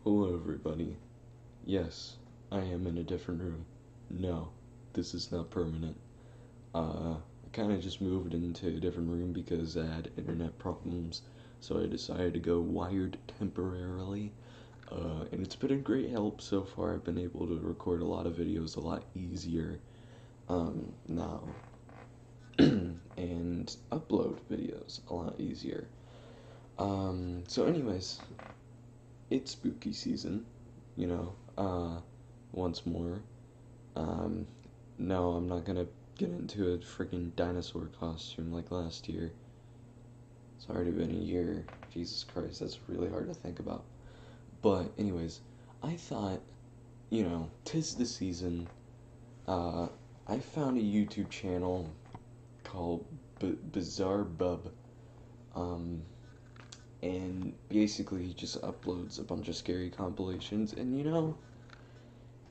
Hello, everybody. Yes, I am in a different room. No, this is not permanent. I kind of just moved into a different room because I had internet problems, so I decided to go wired temporarily. And it's been a great help so far. I've been able to record a lot of videos a lot easier now, and upload videos a lot easier. So anyways, it's spooky season, you know, once more. Um, no, I'm not gonna get into a freaking dinosaur costume like last year. It's already been a year. Jesus Christ, that's really hard to think about. But, anyways, I thought, tis the season. Uh, I found a YouTube channel called Bizarre Bub. Um, and basically he just uploads a bunch of scary compilations, and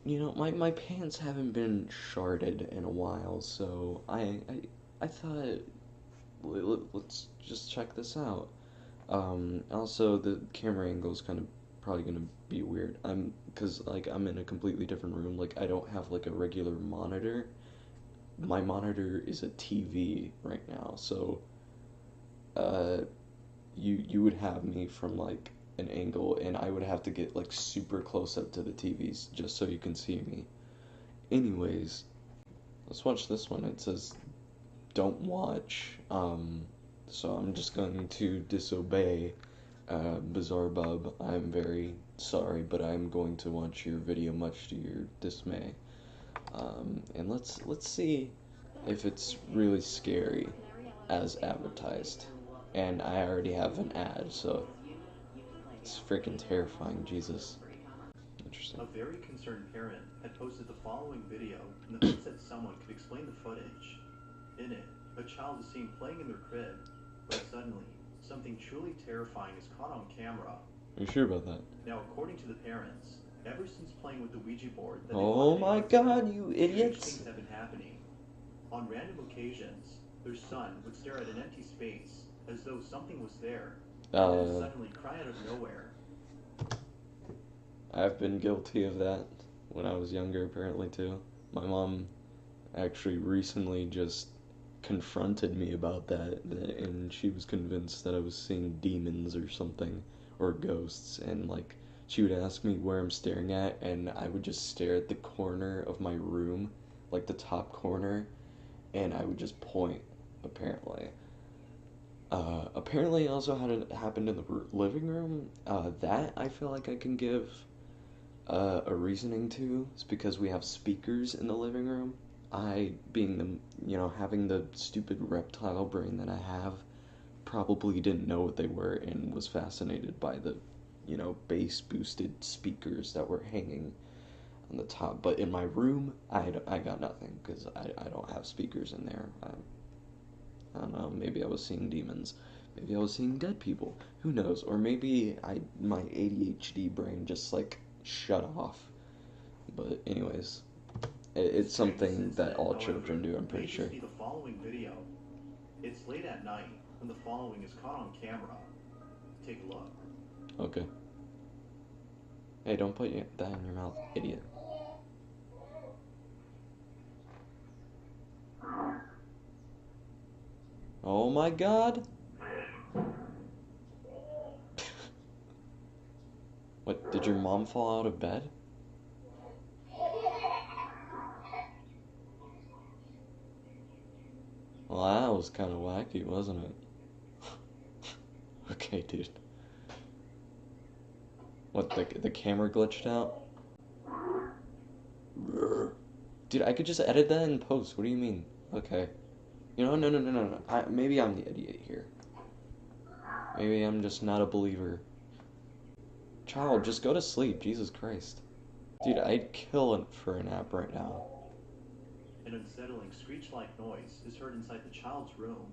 my pants haven't been sharded in a while, so I thought, let's just check this out. Also, the camera angle is kind of probably gonna be weird. Cause like I'm in a completely different room. Like I don't have like a regular monitor. My monitor is a TV right now, so uh, you would have me from like an angle, and I would have to get like super close up to the TVs just so you can see me. Anyways, let's watch this one. It says don't watch. So I'm just going to disobey. Bizarre Bub, I'm very sorry, but I'm going to watch your video much to your dismay. And let's see if it's really scary as advertised. And I already have an ad, so it's freaking terrifying, Jesus. Interesting. A very concerned parent had posted the following video in the hopes that someone could explain the footage. In it, a child is seen playing in their crib, but suddenly, something truly terrifying is caught on camera. Are you sure about that? Now, according to the parents, ever since playing with the Ouija board that oh my god, you idiots! Things have been happening. On random occasions, their son would stare at an empty space as though something was there, and then suddenly cry out of nowhere. I've been guilty of that when I was younger, apparently, too. My mom actually recently just confronted me about that, and she was convinced that I was seeing demons or something, or ghosts, and like she would ask me where I'm staring at, and I would just stare at the corner of my room, like the top corner, and I would just point, apparently. Apparently it also had it happened in the living room. That I feel like I can give a reasoning to. It's because we have speakers in the living room. I, being having the stupid reptile brain that I have, probably didn't know what they were and was fascinated by the, bass boosted speakers that were hanging on the top. But in my room, I got nothing because I don't have speakers in there. I don't know, maybe I was seeing demons. Maybe I was seeing dead people. Who knows? Or maybe my ADHD brain just like shut off. But anyways, it's something that all children do, I'm pretty sure. See the following video. It's late at night when the following is caught on camera. Take a look. Okay. Hey, don't put that in your mouth, idiot. Oh my god! What, did your mom fall out of bed? Well, that was kind of wacky, wasn't it? Okay, dude. What, the camera glitched out? Dude, I could just edit that in post. What do you mean? Okay. No. Maybe I'm the idiot here. Maybe I'm just not a believer. Child, just go to sleep. Jesus Christ. Dude, I'd kill it for a nap right now. An unsettling screech-like noise is heard inside the child's room.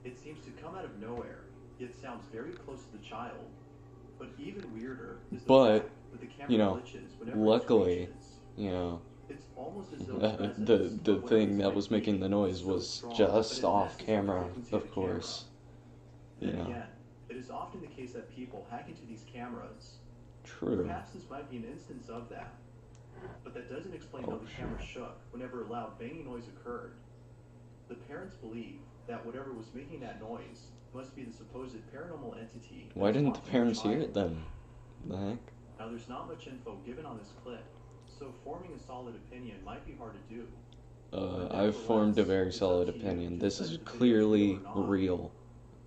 It seems to come out of nowhere, yet sounds very close to the child. But even weirder is the fact that the camera glitches whenever luckily, it screeches. It's almost as though the thing that was making the noise was just off camera, of course. Then again, it is often the case that people hack into these cameras. true. Perhaps this might be an instance of that, but that doesn't explain how Oh, the shit. camera shook whenever a loud banging noise occurred. The parents believe that whatever was making that noise must be the supposed paranormal entity that Why is didn't the haunting their parents hear it child. then? The heck? Now, there's not much info given on this clip, so forming a solid opinion might be hard to do. But I've formed a nevertheless, very it's up solid to you opinion. to This decide is if the video is real or clearly not. real, Just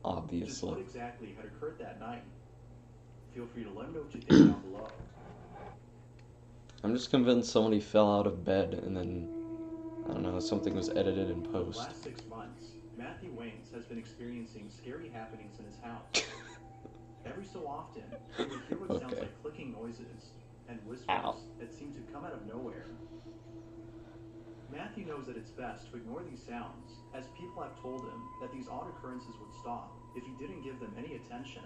what obviously. exactly had occurred that night? Feel free to let me know what you think down below. I'm just convinced somebody fell out of bed and then, I don't know, something was edited in For the post. last 6 months, Matthew Waynes has been experiencing scary happenings in his house. Every so often, he would hear what sounds Okay. like clicking noises and whispers Ow. that seem to come out of nowhere. Matthew knows that it's best to ignore these sounds, as people have told him that these odd occurrences would stop if he didn't give them any attention.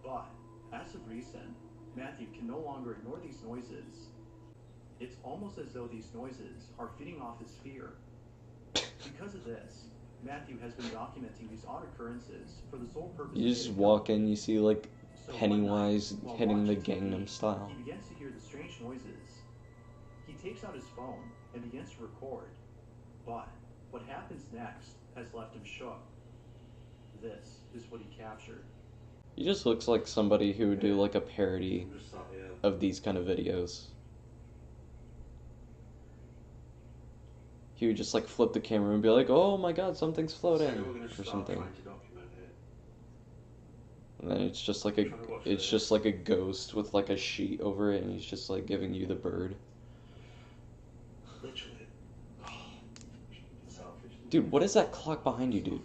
But, as of recent, Matthew can no longer ignore these noises. It's almost as though these noises are feeding off his fear. Because of this, Matthew has been documenting these odd occurrences for the sole purpose You of just getting walk help. in, you see like So one Pennywise night, while hitting the watching TV, Gangnam Style. he begins to hear the strange noises. He takes out his phone and begins to record. But what happens next has left him shook. This is what he captured. He just looks like somebody who would do like a parody Just thought, yeah. of these kind of videos. He would just like flip the camera and be like, "Oh my God, something's So floating," we're gonna or start something. trying to document it. And then it's just like Trying to watch it's this. just like a ghost with like a sheet over it, and he's just like giving you the bird. Literally. Selfish. Dude, what is that clock behind you, dude?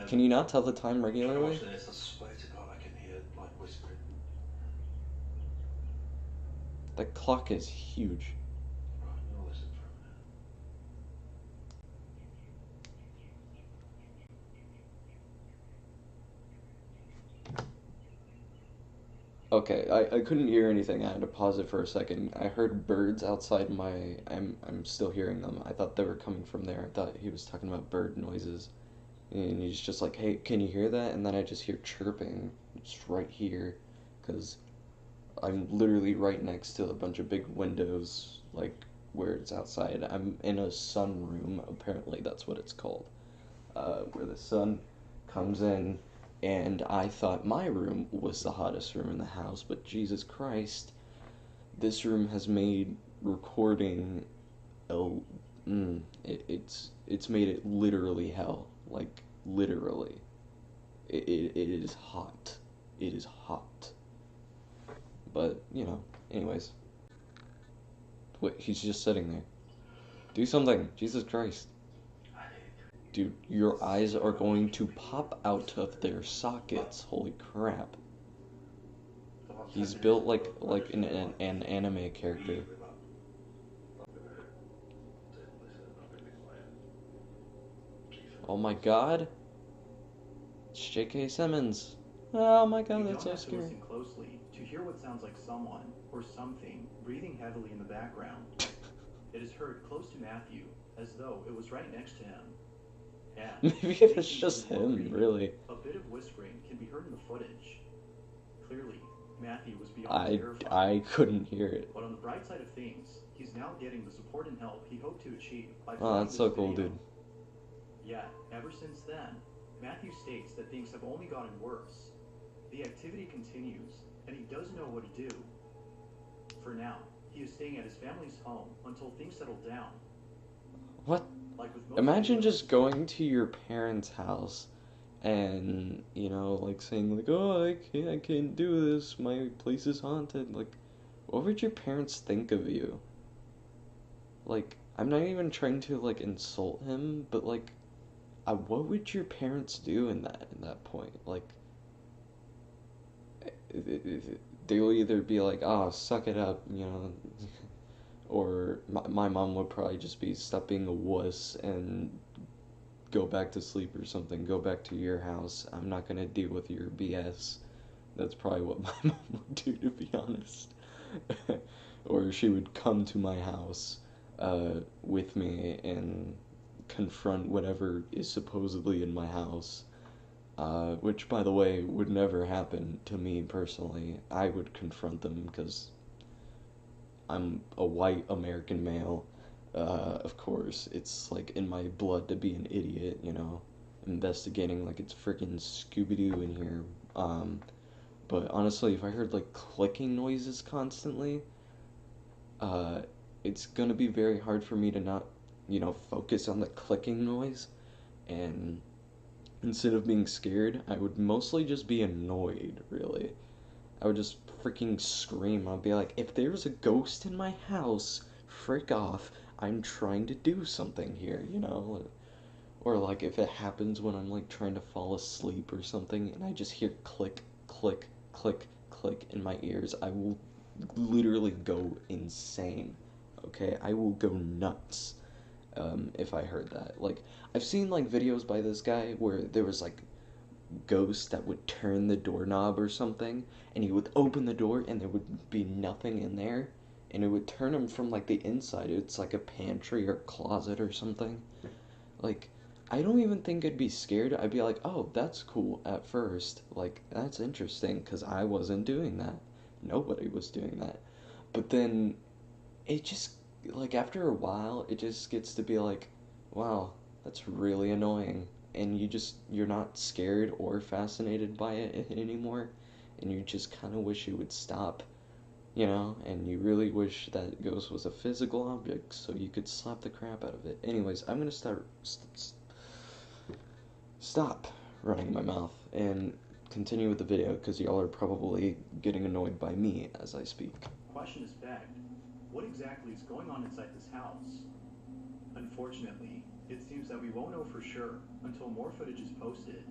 Can you not tell the time Trying to regularly? watch this, I swear to God I can hear like whispering. That clock is huge. Right, I'm gonna listen for a minute. Okay, I couldn't hear anything. I had to pause it for a second. I heard birds outside my. I'm still hearing them. I thought they were coming from there. I thought he was talking about bird noises. And he's just like, "Hey, can you hear that?" And then I just hear chirping. It's right here. Because I'm literally right next to a bunch of big windows, like where it's outside. I'm in a sunroom, apparently that's what it's called, where the sun comes in, and I thought my room was the hottest room in the house, but Jesus Christ, this room has made recording it's made it literally hell, like literally. It is hot. It is hot. But, you know, anyways. Wait, he's just sitting there. Do something. Jesus Christ. Dude, your eyes are going to pop out of their sockets. Holy crap. He's built like an anime character. Oh my God. It's J.K. Simmons. Oh my God, You that's don't so have to scary. listen closely to hear what sounds like someone or something breathing heavily in the background. It is heard close to Matthew, as though it was right next to him. And Maybe speaking it's just even more him, creepy, really. a bit of whispering can be heard in the footage. Clearly, Matthew was beyond terrified. I couldn't hear it. But on the bright side of things, he's now getting the support and help he hoped to achieve by Oh, filming that's this so cool, video. dude. Yet, ever since then, Matthew states that things have only gotten worse. The activity continues, and he doesn't know what to do. For now, he is staying at his family's home until things settle down. What? Like with most Imagine videos, just going to your parents' house and, you know, like saying like, "Oh, I can't do this. My place is haunted." Like, what would your parents think of you? Like, I'm not even trying to like insult him, but like, what would your parents do in that point? Like, they'll either be like, "Oh, suck it up," you know, or my mom would probably just be, "Stop being a wuss and go back to sleep or something. Go back to your house. I'm not gonna deal with your BS." That's probably what my mom would do, to be honest. Or she would come to my house with me and confront whatever is supposedly in my house. which, by the way, would never happen to me personally. I would confront them because I'm a white American male. Of course, it's like in my blood to be an idiot, you know, investigating like it's freaking Scooby Doo in here. But honestly, if I heard like clicking noises constantly, uh, it's gonna be very hard for me to not, focus on the clicking noise. And instead of being scared, I would mostly just be annoyed, really. I would just freaking scream. I'd be like, if there's a ghost in my house, frick off. I'm trying to do something here, you know? Or like if it happens when I'm like trying to fall asleep or something and I just hear click, click, click, click in my ears, I will literally go insane. Okay? I will go nuts if I heard that. Like, I've seen like videos by this guy where there was like ghost that would turn the doorknob or something, and he would open the door and there would be nothing in there, and it would turn him from like the inside. It's like a pantry or closet or something. Like, I don't even think I'd be scared. I'd be like, oh, that's cool at first. Like, that's interesting because I wasn't doing that. Nobody was doing that. But then it just, like, after a while, it just gets to be like, wow, that's really annoying. And you're not scared or fascinated by it anymore. And you just kind of wish it would stop, and you really wish that ghost was a physical object so you could slap the crap out of it. Anyways, I'm gonna stop running my mouth and continue with the video because y'all are probably getting annoyed by me as I speak. Question is begged, what exactly is going on inside this house? Unfortunately, it seems that we won't know for sure until more footage is posted.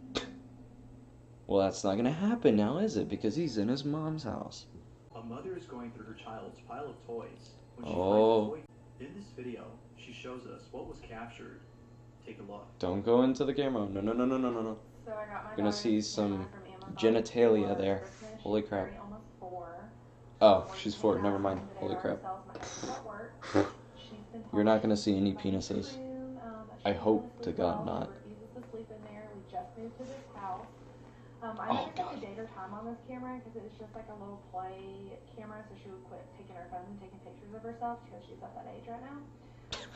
Well, that's not gonna happen now, is it? Because he's in his mom's house. A mother is going through her child's pile of toys when she finds Oh, a toy. In this video, she shows us what was captured. Take a look. don't go into the camera. No, no, no, no, no, no, no. So I got my You're gonna see daughter's some camera from genitalia Amazon there. for Christmas. Holy She's crap. almost 4. Oh, When she's we 4. came Never out mind. today Holy by crap. ourselves, my husband's at work. She's been You're told not gonna she's see any in the penises. room, that I she hope can't to sleep God well. not. She refuses to sleep in there. We just moved to this house. I Oh, never set God. the date or time on this camera because it was just like a little play camera, so she would quit taking her phone and taking pictures of herself because she's at that age right now.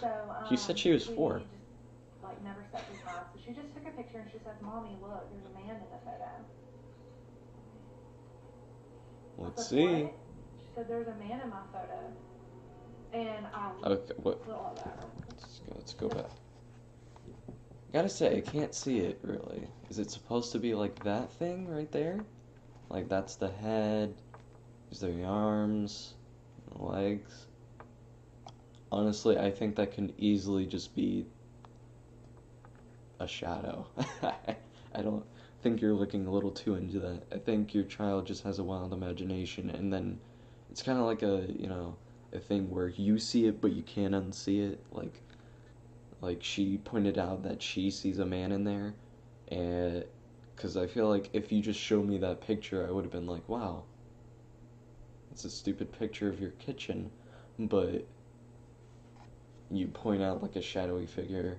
So She said she was we 4. just like never set the time. So she just took a picture and she says, "Mommy, look, there's a man in the photo." I Let's said, see. "What?" She said, "There's a man in my photo," and I Okay, what? looked at her. Let's go back. Gotta say, I can't see it really. Is it supposed to be like that thing right there? Like that's the head. These are the arms, the legs. Honestly, I think that can easily just be a shadow. I don't think you're looking a little too into that. I think your child just has a wild imagination, and then it's kind of like a thing where you see it but you can't unsee it. Like she pointed out that she sees a man in there, and because I feel like if you just showed me that picture, I would have been like, wow, it's a stupid picture of your kitchen, but you point out like a shadowy figure,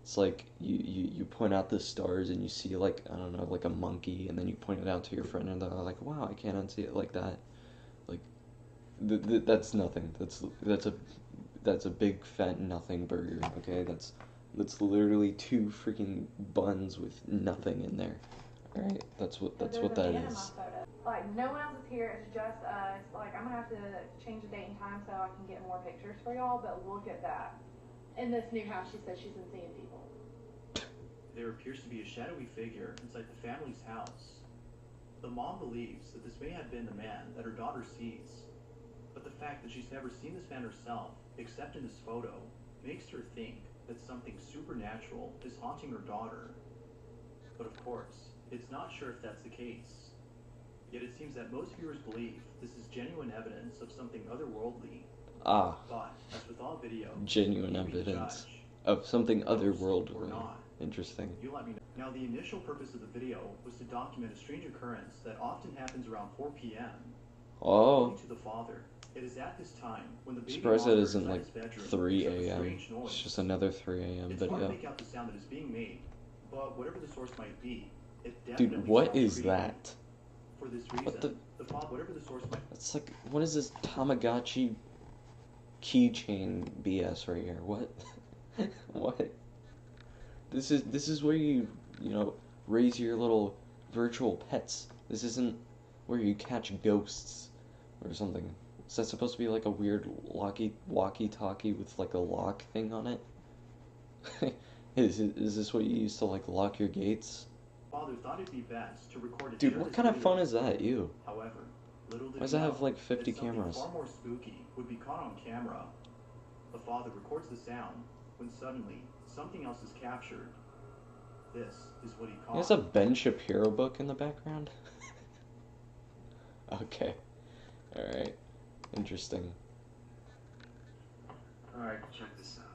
It's like you point out the stars and you see like, I don't know, like a monkey, and then you point it out to your friend and they're like, wow, I can't unsee it like that. Like, that's nothing. That's a big fat nothing burger, okay? That's literally 2 freaking buns with nothing in there. Alright? That's what There's that a man in my is. photo. Like, no one else is here. It's just us. Like, I'm gonna have to change the date and time so I can get more pictures for y'all. But look at that. In this new house, she says she's been seeing people. There appears to be a shadowy figure inside the family's house. The mom believes that this may have been the man that her daughter sees, but the fact that she's never seen this man herself, except in this photo, makes her think that something supernatural is haunting her daughter. But of course, it's not sure if that's the case. Yet it seems that most viewers believe this is genuine evidence of something otherworldly. Ah, But, as with all video, genuine you be the evidence judge. of something Ghost or otherworldly. not. Interesting. You let me know. Now, the initial purpose of the video was to document a strange occurrence that often happens around 4 p.m. Oh, According to the father, it is at this time when the baby surprised that monster isn't inside like his bedroom 3 makes up a a.m. strange noise. It's just another 3 a.m. It's hard to video. make out the sound that is being made, But whatever the source might be, it Dude, definitely what stops is reading. that? For this What reason, whatever the source might It's like, what is this Tamagotchi keychain BS right here? What? What? This is where you know, raise your little virtual pets. This isn't where you catch ghosts or something. Is that supposed to be like a weird walkie-talkie with like a lock thing on it? Is this what you use to like lock your gates? father thought it'd be best to record and Dude, share what this kind of video. phone is that? You? However, little did Why does he that know have like 50 that something cameras? far more spooky would be caught on camera. The father records the sound when suddenly something else is captured. This is what he caught. There's a Ben Shapiro book in the background. Okay. Alright. Interesting. Alright, check this out.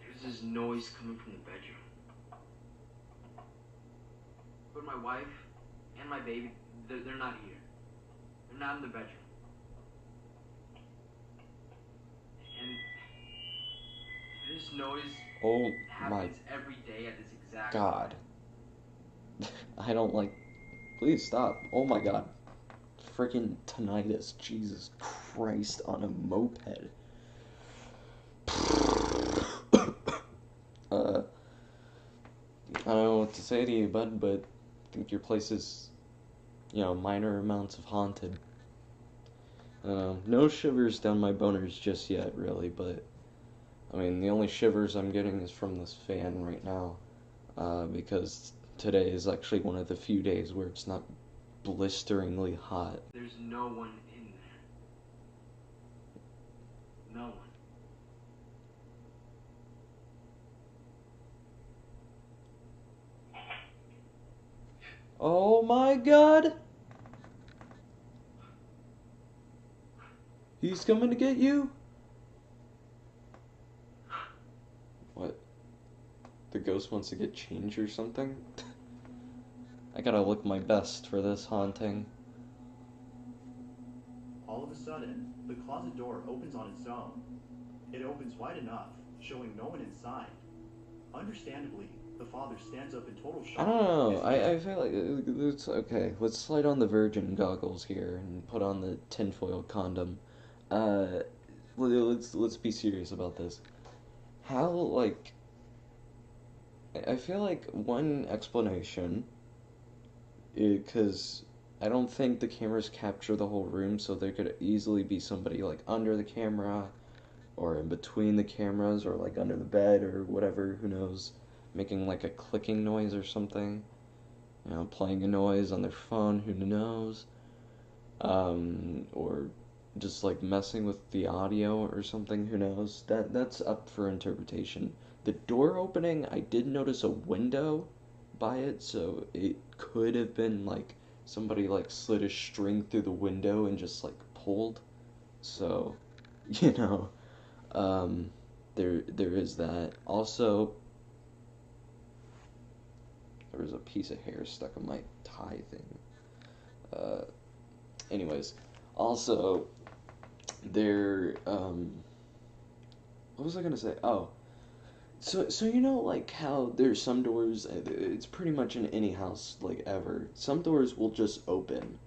There's this noise coming from the bedroom. But my wife and my baby, they're not here. They're not in the bedroom. And this noise Oh my happens every day at this exact god. time. I don't like. Please stop. Oh my god. Freaking tinnitus. Jesus Christ on a moped. I don't know what to say to you, bud, but I think your place is, minor amounts of haunted. No shivers down my boners just yet, really, but I mean, the only shivers I'm getting is from this fan right now, because today is actually one of the few days where it's not blisteringly hot. There's no one in there. No one. Oh my god! He's coming to get you? What? The ghost wants to get changed or something? I gotta look my best for this haunting. All of a sudden, the closet door opens on its own. It opens wide enough, showing no one inside. Understandably, the father stands up in total shock. I don't know. I feel like it's okay. Let's slide on the virgin goggles here and put on the tinfoil condom. Let's be serious about this. How like I feel like one explanation, because I don't think the cameras capture the whole room, so there could easily be somebody like under the camera, or in between the cameras, or like under the bed, or whatever. Who knows? Making like a clicking noise or something. Playing a noise on their phone. Who knows? Or just like messing with the audio or something. Who knows? That's up for interpretation. The door opening, I did notice a window by it, so it could have been like somebody like slid a string through the window and just like pulled. So, you know, there is that. Also, there was a piece of hair stuck in my tie thing. Anyways, also there. What was I gonna say? Oh, so like how there's some doors. It's pretty much in any house like ever. Some doors will just open,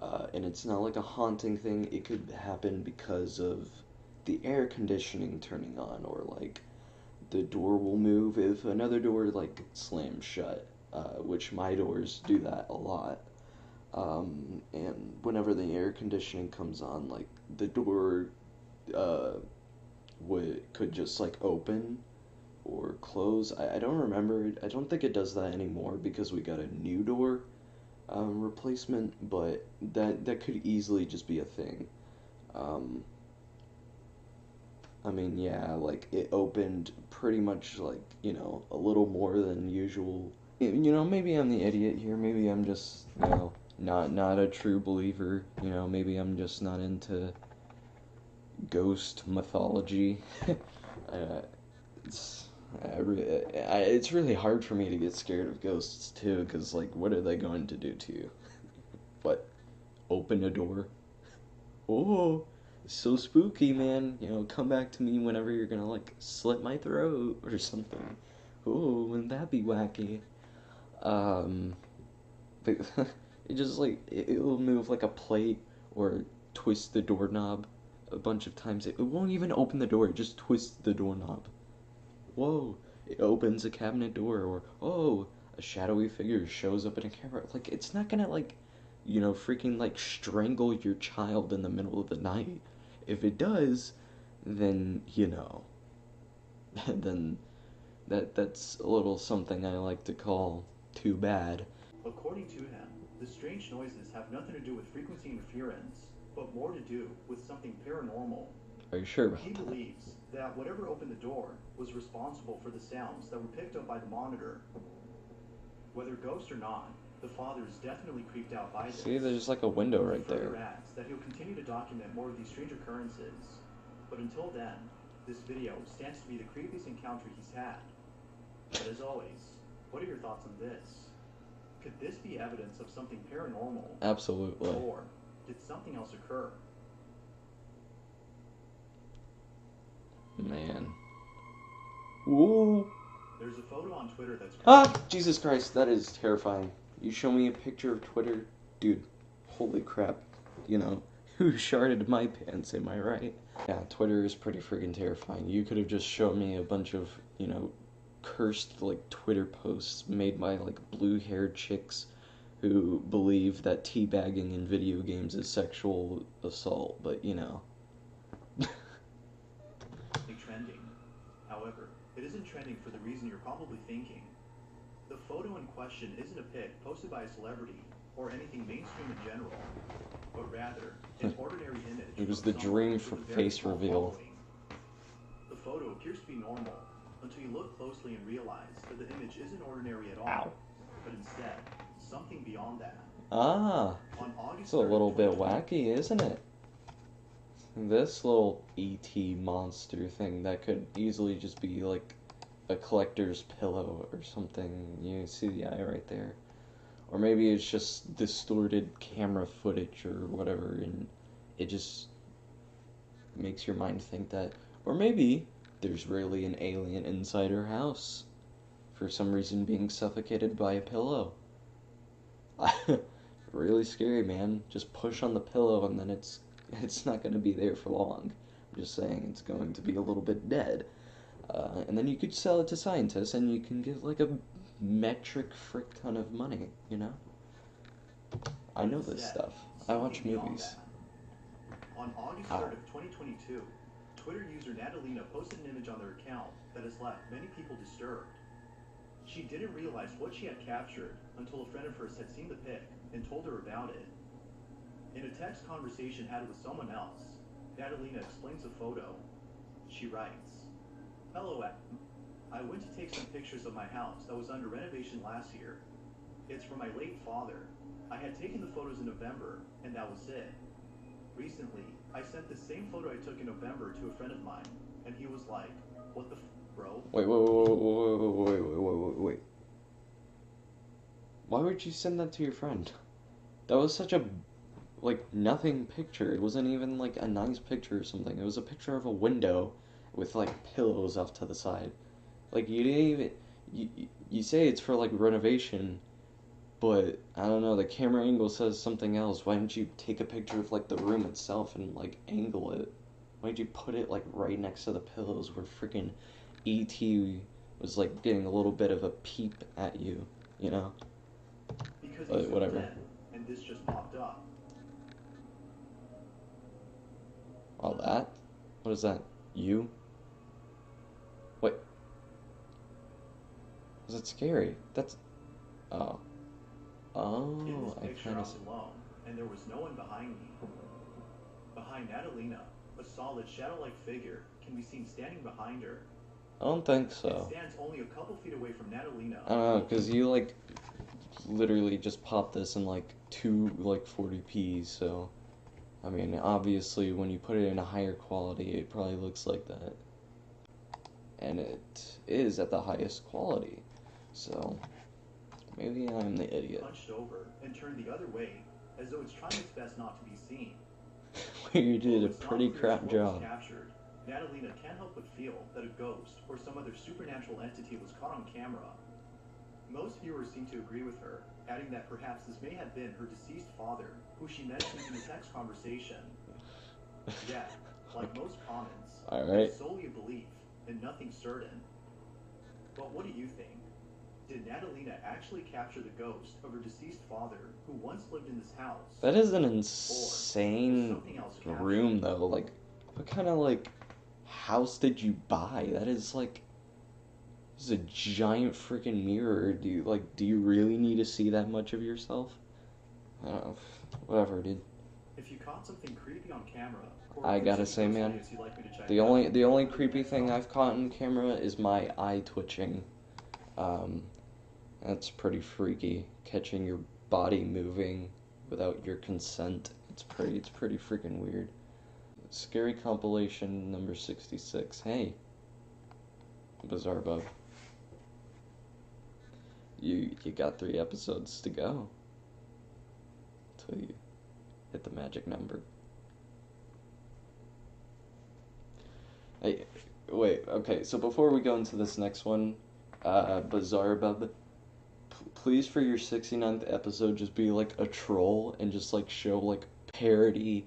and it's not like a haunting thing. It could happen because of the air conditioning turning on, or like the door will move if another door like slams shut, which my doors do that a lot. And whenever the air conditioning comes on, like the door could just like open or close. I don't remember. I don't think it does that anymore because we got a new door replacement, but that could easily just be a thing. I mean, yeah, like it opened pretty much like, a little more than usual. Maybe I'm the idiot here. Maybe I'm just, not a true believer. Maybe I'm just not into ghost mythology. It's it's really hard for me to get scared of ghosts too, because like, what are they going to do to you? What? Open a door? Oh, so spooky, man. You know, come back to me whenever you're gonna like slit my throat or something. Oh, wouldn't that be wacky? Um, but it just like it'll move like a plate or twist the doorknob a bunch of times. It won't even open the door. It just twists the doorknob. Whoa! It opens a cabinet door, or oh, a shadowy figure shows up in a camera. Like it's not gonna like, you know, freaking like strangle your child in the middle of the night. If it does, then you know, then that's a little something I like to call too bad. According to him, the strange noises have nothing to do with frequency interference, but more to do with something paranormal. Are you sure about He that? believes that whatever opened the door was responsible for the sounds that were picked up by the monitor. Whether ghost or not, the father is definitely creeped out by this. See, there's like a window He right further there. adds that he'll continue to document more of these strange occurrences, but until then, this video stands to be the creepiest encounter he's had. But as always, what are your thoughts on this? Could this be evidence of something paranormal? Absolutely. Or did something else occur? Man. Whoa. There's a photo on Twitter that's Ah, Jesus Christ, that is terrifying. You show me a picture of Twitter, dude, holy crap. You know, who sharded my pants, am I right? Yeah, Twitter is pretty freaking terrifying. You could have just shown me a bunch of, you know, cursed, like, Twitter posts made by, like, blue-haired chicks who believe that teabagging in video games is sexual assault, but, you know. trending. However, it isn't trending for the reason you're probably thinking. The photo in question isn't a pic posted by a celebrity or anything mainstream in general, but rather an ordinary image. It was of the someone dream with for a very face small reveal. following. The photo appears to be normal until you look closely and realize that the image isn't ordinary at all, Ow. but instead something beyond that. Ah, On August it's a 3rd, little bit 2020, wacky, isn't it? This little ET monster thing that could easily just be like a collector's pillow or something. You see the eye right there. Or maybe it's just distorted camera footage or whatever, and it just makes your mind think that. Or maybe there's really an alien inside her house, for some reason being suffocated by a pillow. Really scary, man. Just push on the pillow and then it's not going to be there for long. I'm just saying it's going to be a little bit dead. And then you could sell it to scientists and you can get like a metric frick ton of money, you know? I know this stuff. I watch something beyond movies. that. On August 3rd of 2022, Twitter user Natalina posted an image on their account that has left many people disturbed. She didn't realize what she had captured until a friend of hers had seen the pic and told her about it. In a text conversation had with someone else, Natalina explains the photo. She writes, "Hello, Adam. I went to take some pictures of my house that was under renovation last year. It's for my late father. I had taken the photos in November, and that was it. Recently, I sent the same photo I took in November to a friend of mine, and he was like, 'What the bro?' Wait. Why would you send that to your friend? That was such a, like, nothing picture. It wasn't even, like, a nice picture or something. It was a picture of a window with, like, pillows off to the side. Like, you didn't even... You say it's for, like, renovation, but, I don't know, the camera angle says something else. Why didn't you take a picture of, like, the room itself and, like, angle it? Why did you put it, like, right next to the pillows where freaking E.T. was, like, getting a little bit of a peep at you, you know? Because But he's whatever. dead, and this just popped up. All that? What is that? You? Wait. Is it scary? That's... Oh. In this Oh, I picture, kind I of... was alone, and there was no one behind me. Behind Natalina, a solid shadow-like figure can be seen standing behind her. I don't think It so. stands only a couple feet away from Natalina. I don't know, because you, like, literally just popped this in, like, 40p, so... I mean, obviously, when you put it in a higher quality, it probably looks like that. And it is at the highest quality. So, maybe I'm the idiot. Punched over and turned the other way, as though it's trying its best not to be seen. where you did a Although it's not pretty clear crap what was job. captured, Natalina can't help but feel that a ghost or some other supernatural entity was caught on camera. Most viewers seem to agree with her, adding that perhaps this may have been her deceased father, who she mentioned in the text conversation. Yet, like most comments, Alright. it's solely a belief and nothing certain. But what do you think? Did Natalina actually capture the ghost of her deceased father who once lived in this house? That is an Or was insane something else captured? room, though. Like, what kind of, like, house did you buy? That is, like, this is a giant freaking mirror. Do you really need to see that much of yourself? I don't know. Whatever, dude. If you caught something creepy on camera, or I if gotta there's say, any man, videos you'd like me to check the out, only leave creepy next thing on. I've caught on camera is my eye twitching. That's pretty freaky. Catching your body moving without your consent. It's pretty freaking weird. Scary compilation number 66. Hey, Bizarre Bub. You got 3 episodes to go till you hit the magic number. Hey, wait, okay, so before we go into this next one, Bizarre Bub, please for your 69th episode just be like a troll and just like show like parody,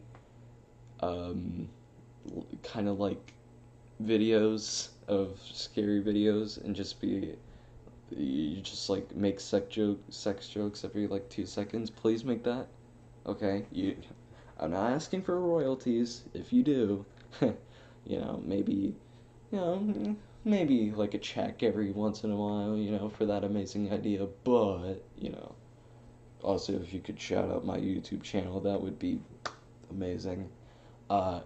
kind of like videos of scary videos and just be, you just like make sex jokes every like 2 seconds. Please make that. Okay, I'm not asking for royalties. If you do, you know, maybe, you know, maybe like a check every once in a while, you know, for that amazing idea. But, you know, also if you could shout out my YouTube channel, that would be amazing. Uh,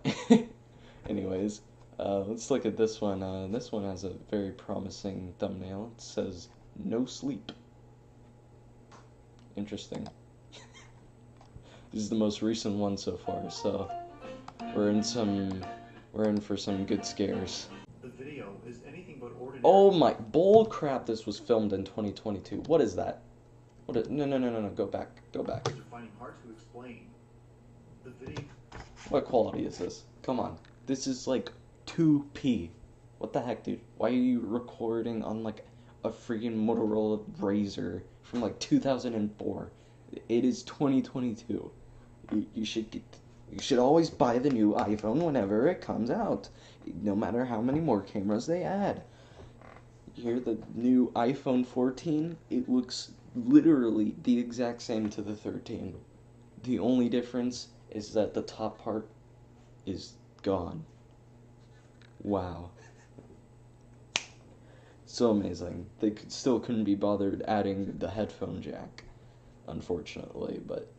anyways, let's look at this one. This one has a very promising thumbnail. It says, "No sleep." Interesting. This is the most recent one so far, so we're in for some good scares. The video is anything but ordinary. Oh my bull crap! This was filmed in 2022. What is that? No! Go back. Are finding hard to explain. The video. What quality is this? Come on. This is like 2p. What the heck, dude? Why are you recording on like a freaking Motorola Razr from like 2004? It is 2022. You should always buy the new iPhone whenever it comes out, no matter how many more cameras they add. Here, the new iPhone 14, it looks literally the exact same to the 13. The only difference is that the top part is gone. Wow. So amazing. They still couldn't be bothered adding the headphone jack, unfortunately, but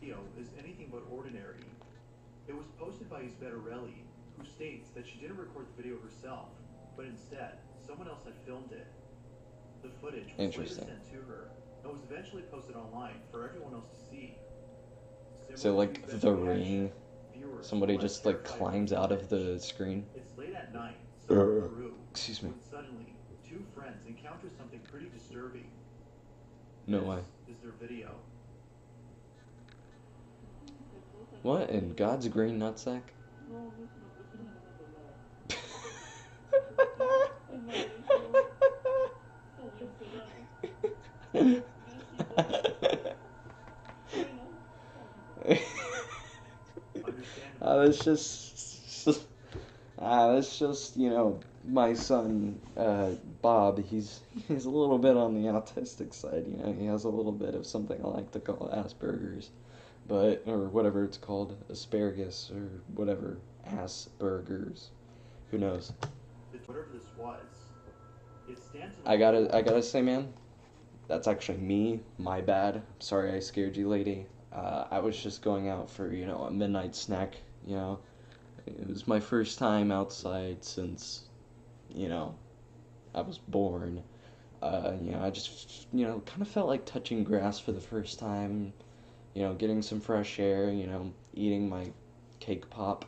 Video is anything but ordinary. It was posted by Isbettarelli, who states that she didn't record the video herself, but instead, someone else had filmed it. The footage was later Interesting. sent to her, and was eventually posted online for everyone else to see. So Similar to like Isbettarelli's The reaction, Ring, viewers somebody were just like terrified climbs the out of footage. the screen. It's late at night, somewhere in Peru, Excuse me. when suddenly, 2 friends encounter something pretty disturbing. No This way. is their video. What in God's green nutsack? That's just, you know, my son, Bob, he's a little bit on the autistic side, you know, he has a little bit of something I like to call Asperger's, but, or whatever it's called, asparagus, or whatever, Asperger's, who knows. Whatever this was, it stands on I gotta say, man, that's actually me, my bad, sorry I scared you, lady. I was just going out for, you know, a midnight snack, you know. It was my first time outside since, you know, I was born. You know, I just, you know, kind of felt like touching grass for the first time, you know, getting some fresh air, you know, eating my cake pop,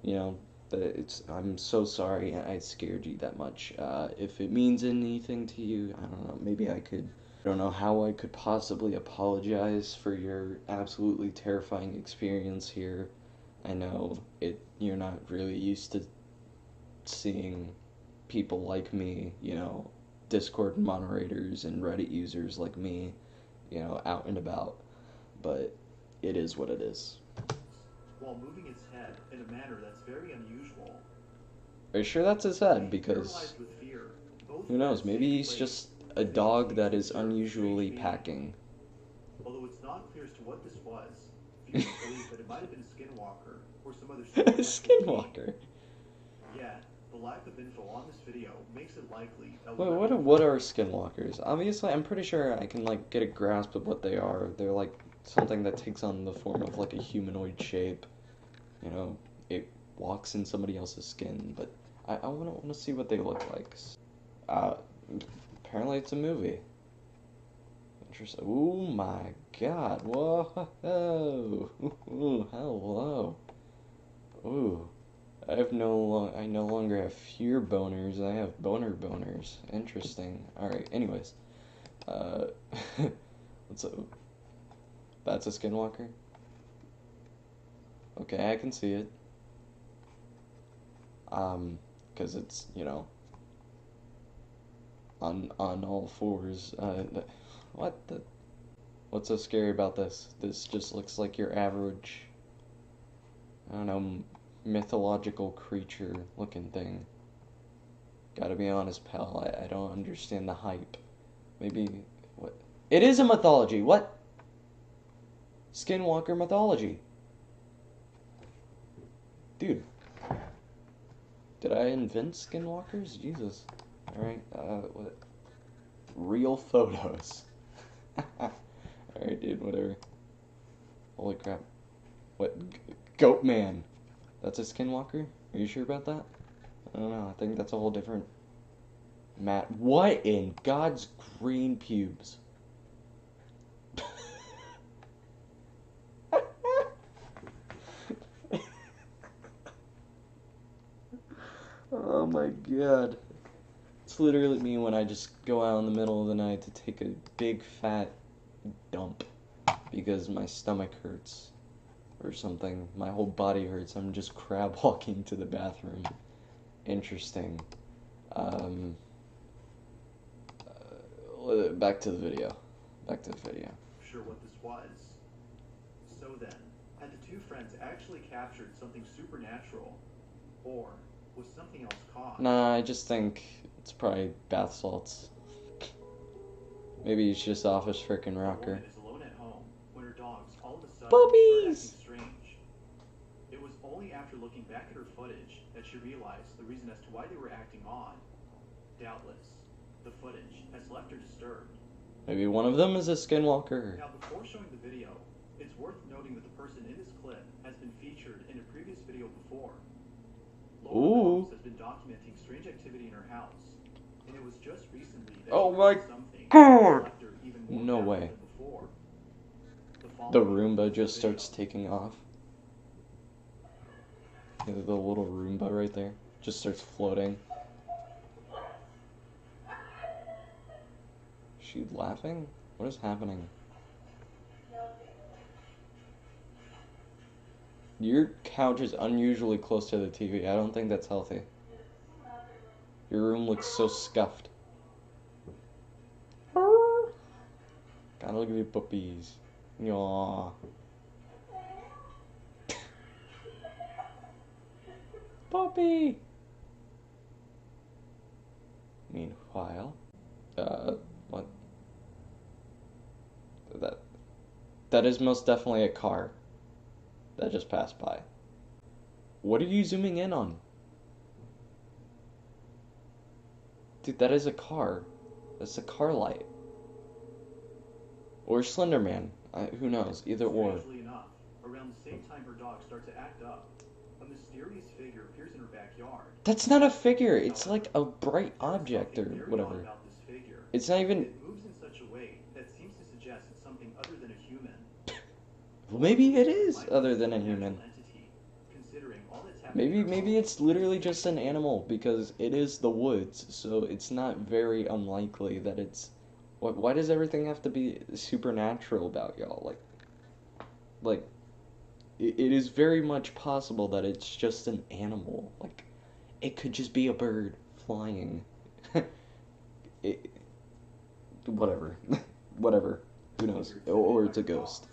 you know. But I'm so sorry I scared you that much. If it means anything to you, I don't know, maybe I could I don't know how I could possibly apologize for your absolutely terrifying experience here. I know you're not really used to seeing people like me, Discord moderators and Reddit users like me, out and about, but it is what it is. While moving its head in a manner that's very unusual. Are you sure that's his head? Being Because paralyzed with fear, both who knows, men maybe stayed he's placed, just a and dog that continued is to observe the unusually strange packing. being. Although it's not clear as to what this was, viewers believe that it might have been a skinwalker or some other supernatural being. Skinwalker. Yet, the lack of info on this video makes it likely that Wait, what are skinwalkers? Obviously, I'm pretty sure I can get a grasp of what they are. They're like something that takes on the form of a humanoid shape. It walks in somebody else's skin, but I want to see what they look like. Uh, Apparently it's a movie. Interesting. Oh my God! Whoa! Ooh, hello. Ooh. I no longer have fear boners, I have boners. Interesting. Alright, anyways. What's up? That's a skinwalker? Okay, I can see it. Because it's, on all fours. What's so scary about this? This just looks like your average, I don't know, mythological creature looking thing. Gotta be honest, pal, I don't understand the hype. Maybe, what? It is a mythology, what? Skinwalker mythology. Dude. Did I invent skinwalkers? Jesus. Alright, what? Real photos. Alright, dude, whatever. Holy crap. What? Goat man. That's a skinwalker? Are you sure about that? I don't know. I think that's a whole different Matt. What in God's green pubes? Oh my God. It's literally me when I just go out in the middle of the night to take a big fat dump because my stomach hurts or something. My whole body hurts. I'm just crab walking to the bathroom. Interesting. Back to the video. Sure what this was. So then, had the two friends actually captured something supernatural, or was something else caught? Nah, I just think it's probably bath salts. Maybe he's just off his frickin' A rocker. woman is alone at home when her dogs all of a sudden Puppies! start acting strange. It was only after looking back at her footage that she realized the reason as to why they were acting odd. Doubtless, the footage has left her disturbed. Maybe one of them is a skinwalker. Now, before showing the video, it's worth noting that the person in this clip has been featured in a previous video before. Laura Ooh. Rose has been documenting strange activity in her house, and it was just recently that Oh she my found something God. that left her even more No baffled way. than before. The following Roomba is just the video. starts taking off. Yeah, the little Roomba right there just starts floating. Is she laughing? What is happening? Your couch is unusually close to the TV. I don't think that's healthy. Your room looks so scuffed. Gotta look at your puppies. Yaw. Puppy! Meanwhile, what? That is most definitely a car that just passed by. What are you zooming in on? Dude, that is a car. That's a car light. Or Slender Man. Who knows? Either or. Strangely enough, around the same time her dog starts to act up, a mysterious figure appears in her backyard. That's not a figure. It's like a bright There is object or something very odd whatever. about this figure. It's not even. It moves in such a way that seems to suggest it's something other than a human. Well, maybe it is Might be other than a some human. natural entity, considering all that's happening in her Maybe home. it's literally just an animal because it is the woods, so it's not very unlikely that it's Why does everything have to be supernatural about y'all? Like it is very much possible that it's just an animal. Like it could just be a bird flying. it, whatever, whatever. Who knows? Or it's a ghost.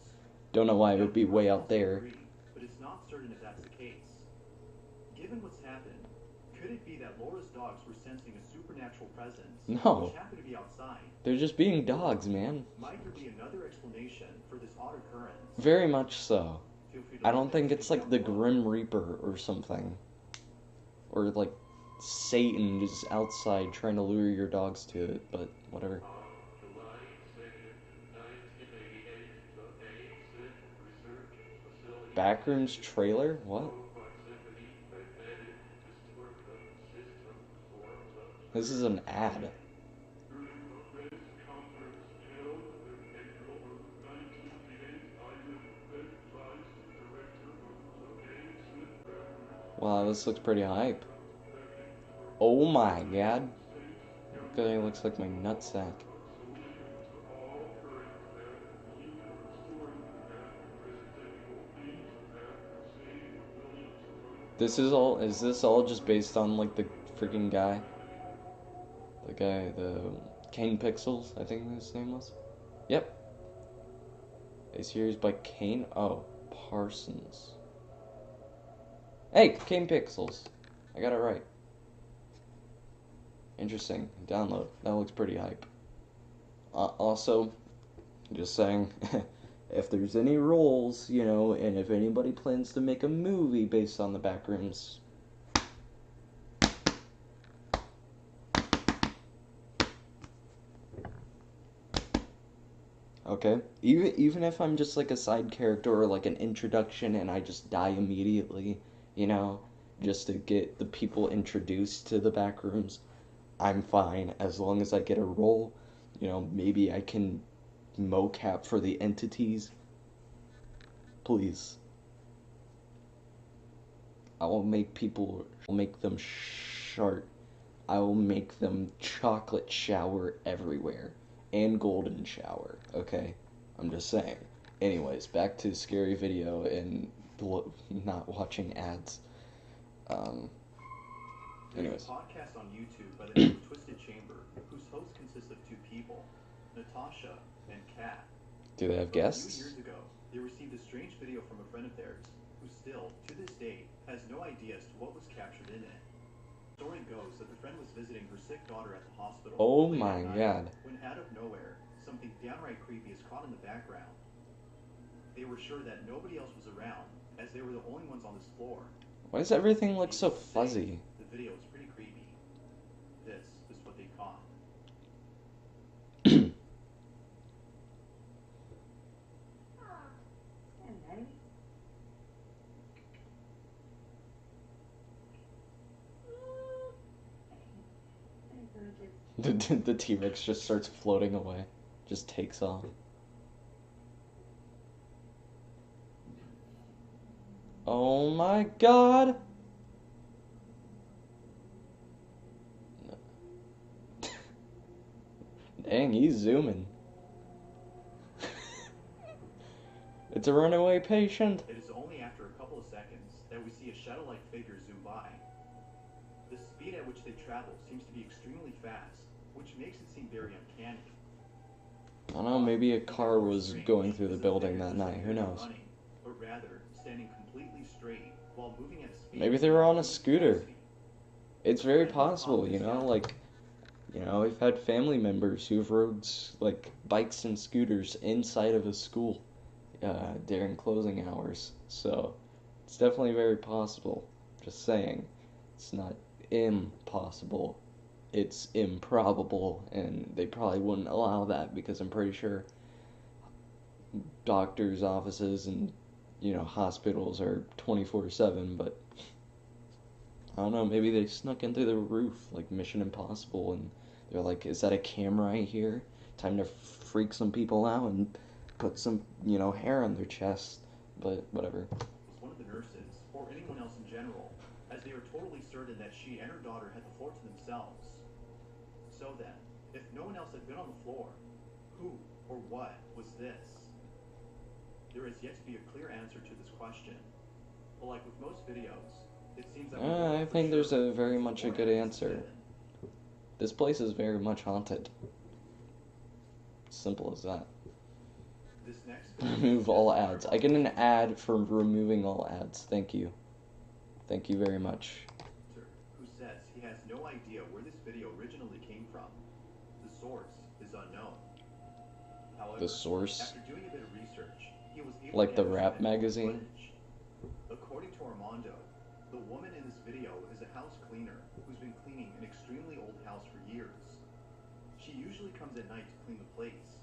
Don't know why it would be way out there. But it's not certain if that's the case. Given what's happened, could it be that Laura's dogs were sensing a supernatural presence, No. which happened to be outside? They're just being dogs, man. Might there be another explanation for this odd occurrence? Very much so. Feel free to I let don't think us it's know like the below. Grim Reaper or something. Or like Satan just outside trying to lure your dogs to it, but whatever. Backrooms trailer? What? This is an ad. Wow, this looks pretty hype. Oh my god. Guy looks like my nutsack. Is this all just based on like the freaking guy? The guy, the Kane Pixels, I think his name was? Yep. A series by Kane? Oh, Parsons. Hey, Kane Pixels. I got it right. Interesting. Download. That looks pretty hype. Also, just saying, if there's any roles, you know, and if anybody plans to make a movie based on the Backrooms, okay? Even if I'm just like a side character or like an introduction and I just die immediately, you know, just to get the people introduced to the Backrooms, I'm fine as long as I get a role. You know, maybe I can mocap for the entities. Please. I will make them shart. I will make them chocolate shower everywhere. And golden shower, okay? I'm just saying. Anyways, back to scary video and not watching ads. There's Anyways. a podcast on YouTube by the name of Twisted Chamber, whose host consists of two people, Natasha and Kat. Do they have A few guests? years ago, they received a strange video from a friend of theirs, who still, to this day, has no idea as to what was captured in it. The story goes that the friend was visiting her sick daughter at the hospital. Oh late my at night, god. When out of nowhere, something downright creepy is caught in the background. They were sure that nobody else was around, as they were the only ones on this floor. Why does everything look so Needless to say, fuzzy? The video is pretty creepy. This is what they caught. The T-Rex just starts floating away. Just takes off. Oh my god! Dang, he's zooming. It's a runaway patient. It is only after a couple of seconds that we see a shadow-like figure zoom by. The speed at which they travel seems to be extremely fast, which makes it seem very uncanny. I don't know, maybe a car was going through the building that night. Who knows? Running, but rather standing completely straight while moving at a speed. Maybe they were on a scooter. It's very possible, you know, like, you know, we've had family members who've rode, like, bikes and scooters inside of a school during closing hours. So, it's definitely very possible. Just saying. It's not impossible. It's improbable, and they probably wouldn't allow that because I'm pretty sure doctors' offices and, you know, hospitals are 24/7, but I don't know, maybe they snuck in through the roof, like Mission Impossible, and they're like, is that a camera right here? Time to freak some people out and put some, you know, hair on their chest, but whatever. Was one of the nurses, or anyone else in general, as they were totally certain that she and her daughter had the floor to themselves. So then, if no one else had been on the floor, Who or what was this? There is yet to be a clear answer to this question. But like with most videos, it seems that we know I for think there's sure a very until much a more good evidence is answer. given. This place is very much haunted. Simple as that. This next Remove all ads. I get an ad for removing all ads. Thank you. Thank you very much. Who says he has no idea where this video originally came from. The source is unknown. However, The source? after doing a bit of research, he was able Like to the gather rap some info magazine? footage. According to Armando, the woman in this video is a house cleaner who's been cleaning an extremely old house for years. She usually comes at night to clean the place,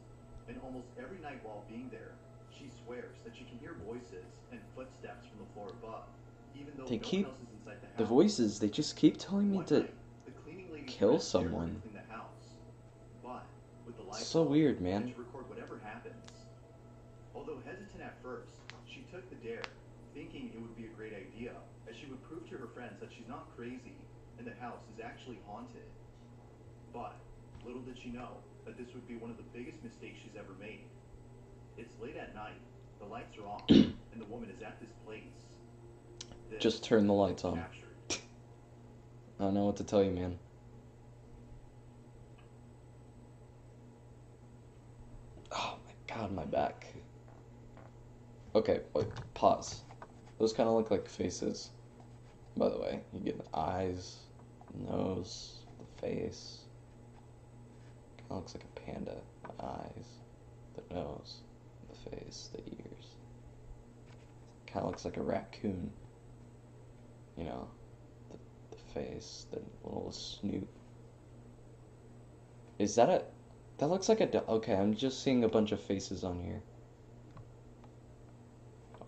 and almost every night while being there, she swears that she can hear voices and footsteps from the floor above, even though They no keep one else is inside the house. the voices. They just keep telling me One to night, the cleaning lady kill went upstairs someone. to clean the house, but with the lights So off, weird, and man. to record whatever happens. Although hesitant at first, she took the dare, thinking it would be a great idea, as she would prove to her friends that she's not crazy and the house is actually haunted. But little did she know that this would be one of the biggest mistakes she's ever made. It's late at night, the lights are off, and the woman is at this place. This Just turn the lights on. captured. I don't know what to tell you, man. Oh my god, my back. Okay, wait, pause. Those kind of look like faces. By the way, you get the eyes, nose, the face. Kind of looks like a panda. The eyes, the nose, the face, the ears. Kind of looks like a raccoon. You know, the face, the little snoot. Is that a... That looks like a... Okay, I'm just seeing a bunch of faces on here.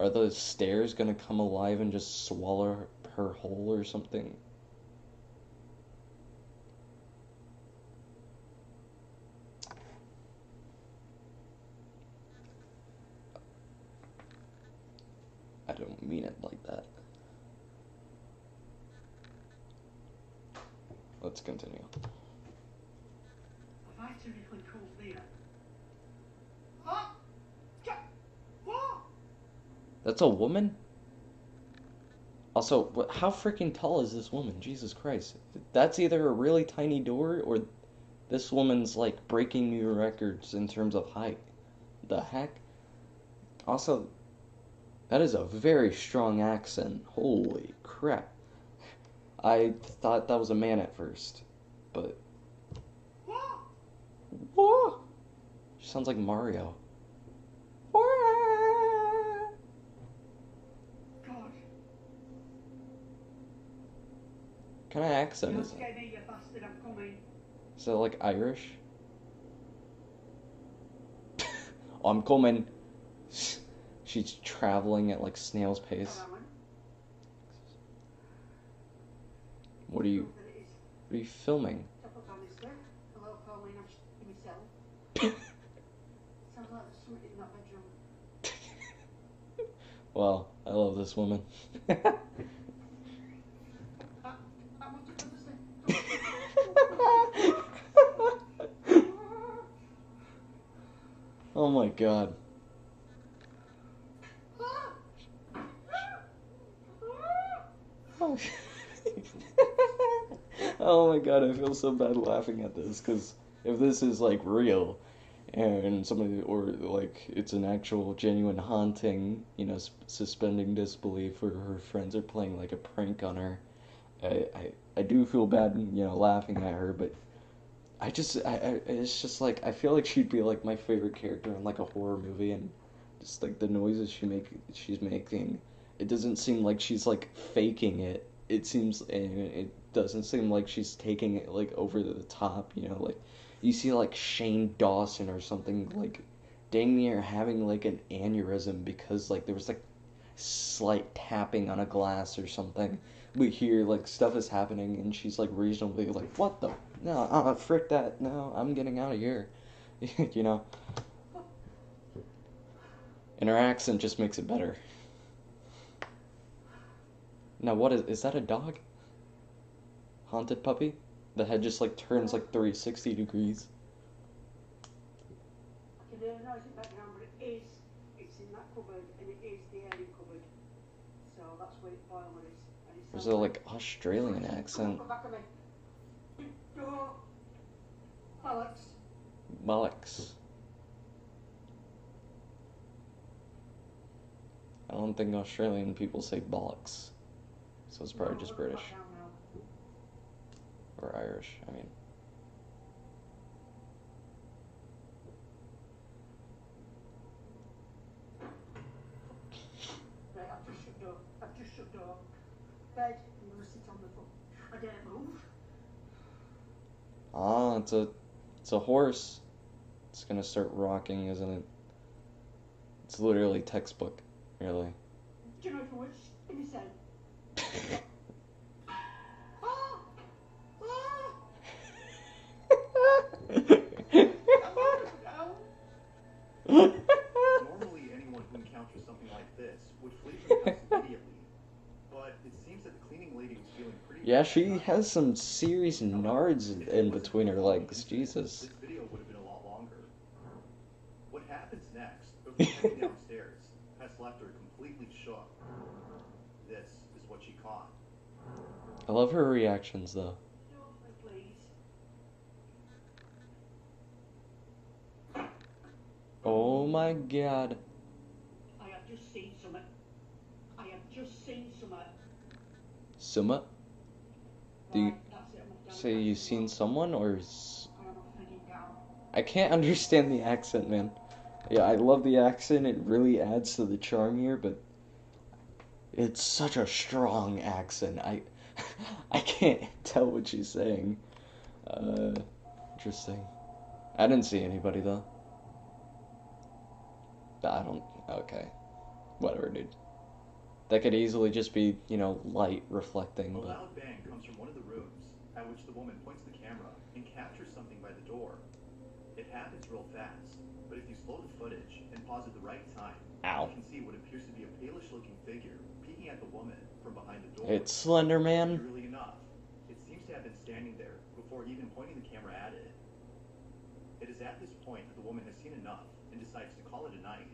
Are the stairs gonna come alive and just swallow her whole or something? I don't mean it like that. Let's continue. Have I typically called Leah? That's a woman? Also, how freaking tall is this woman? Jesus Christ. That's either a really tiny door or this woman's like breaking new records in terms of height. The heck? Also, that is a very strong accent. Holy crap. I thought that was a man at first, but... Whoa! She sounds like Mario. God. What kind of accent is Just that? get me, you bastard, I'm coming. Is that like Irish? I'm coming. She's traveling at like snail's pace. What are you filming? Hello, Pauline, I'm myself. Sounds like there's something in that bedroom. Well, I love this woman. I want to go to sleep. Oh my god. Oh my god, I feel so bad laughing at this, because if this is like real, and somebody, or like it's an actual genuine haunting, you know, suspending disbelief, or her friends are playing like a prank on her, I do feel bad, you know, laughing at her, but it's just like, I feel like she'd be like my favorite character in like a horror movie, and just like the noises she's making, it doesn't seem like she's like faking it. It seems, and it doesn't seem like she's taking it like over the top, you know, like you see like Shane Dawson or something like dang near having like an aneurysm because like there was like slight tapping on a glass or something. We hear like stuff is happening and she's like reasonably like, what the, no, frick that, no, I'm getting out of here. You know, and her accent just makes it better. Now what is that a dog? Haunted puppy? The head just like turns like 360 degrees. noisy background, but it is. It's in that cupboard, and it is the airing cupboard. So that's where the boiler is. And it There's sounds a like Australian accent. Come back of me. Door. Alex. Bollocks. I don't think Australian people say bollocks. So it's probably just British. Or Irish, I mean. Right, I've just shut door. I've just shut door. Bed, I'm gonna sit on the floor. I daren't move. Ah, it's a horse. It's gonna start rocking, isn't it? It's literally textbook, really. Do you know if it was in his head? Normally, anyone who encounters something like this would flee from the house immediately. But it seems that the cleaning lady was feeling pretty Yeah, bad she about it. has some serious nards If it in wasn't between her for the following legs. incident, Jesus. This video would have been a lot longer. What happens next, before heading downstairs, has left her completely shook. This is what she caught. I love her reactions though. Please. Oh my god. I have just seen something. I have just seen something. Summa? Do you Right, that's it. I'm off down say the you've couch. seen someone or I am off heading down. I can't understand the accent, man. Yeah, I love the accent. It really adds to the charm here, but it's such a strong accent. I can't tell what she's saying. Interesting. I didn't see anybody though. I don't. Okay. Whatever, dude. That could easily just be, light reflecting, A but. loud bang comes from one of the rooms, at which the woman points the camera and captures something by the door. It happens real fast, but if you slow the footage and pause at the right time, Ow. you can see what appears to be a palish-looking figure peeking at the woman from behind the door. It's Slender Man. Eerily enough, it seems to have been standing there before even pointing the camera at it. It is at this point that the woman has seen enough and decides to call it a night.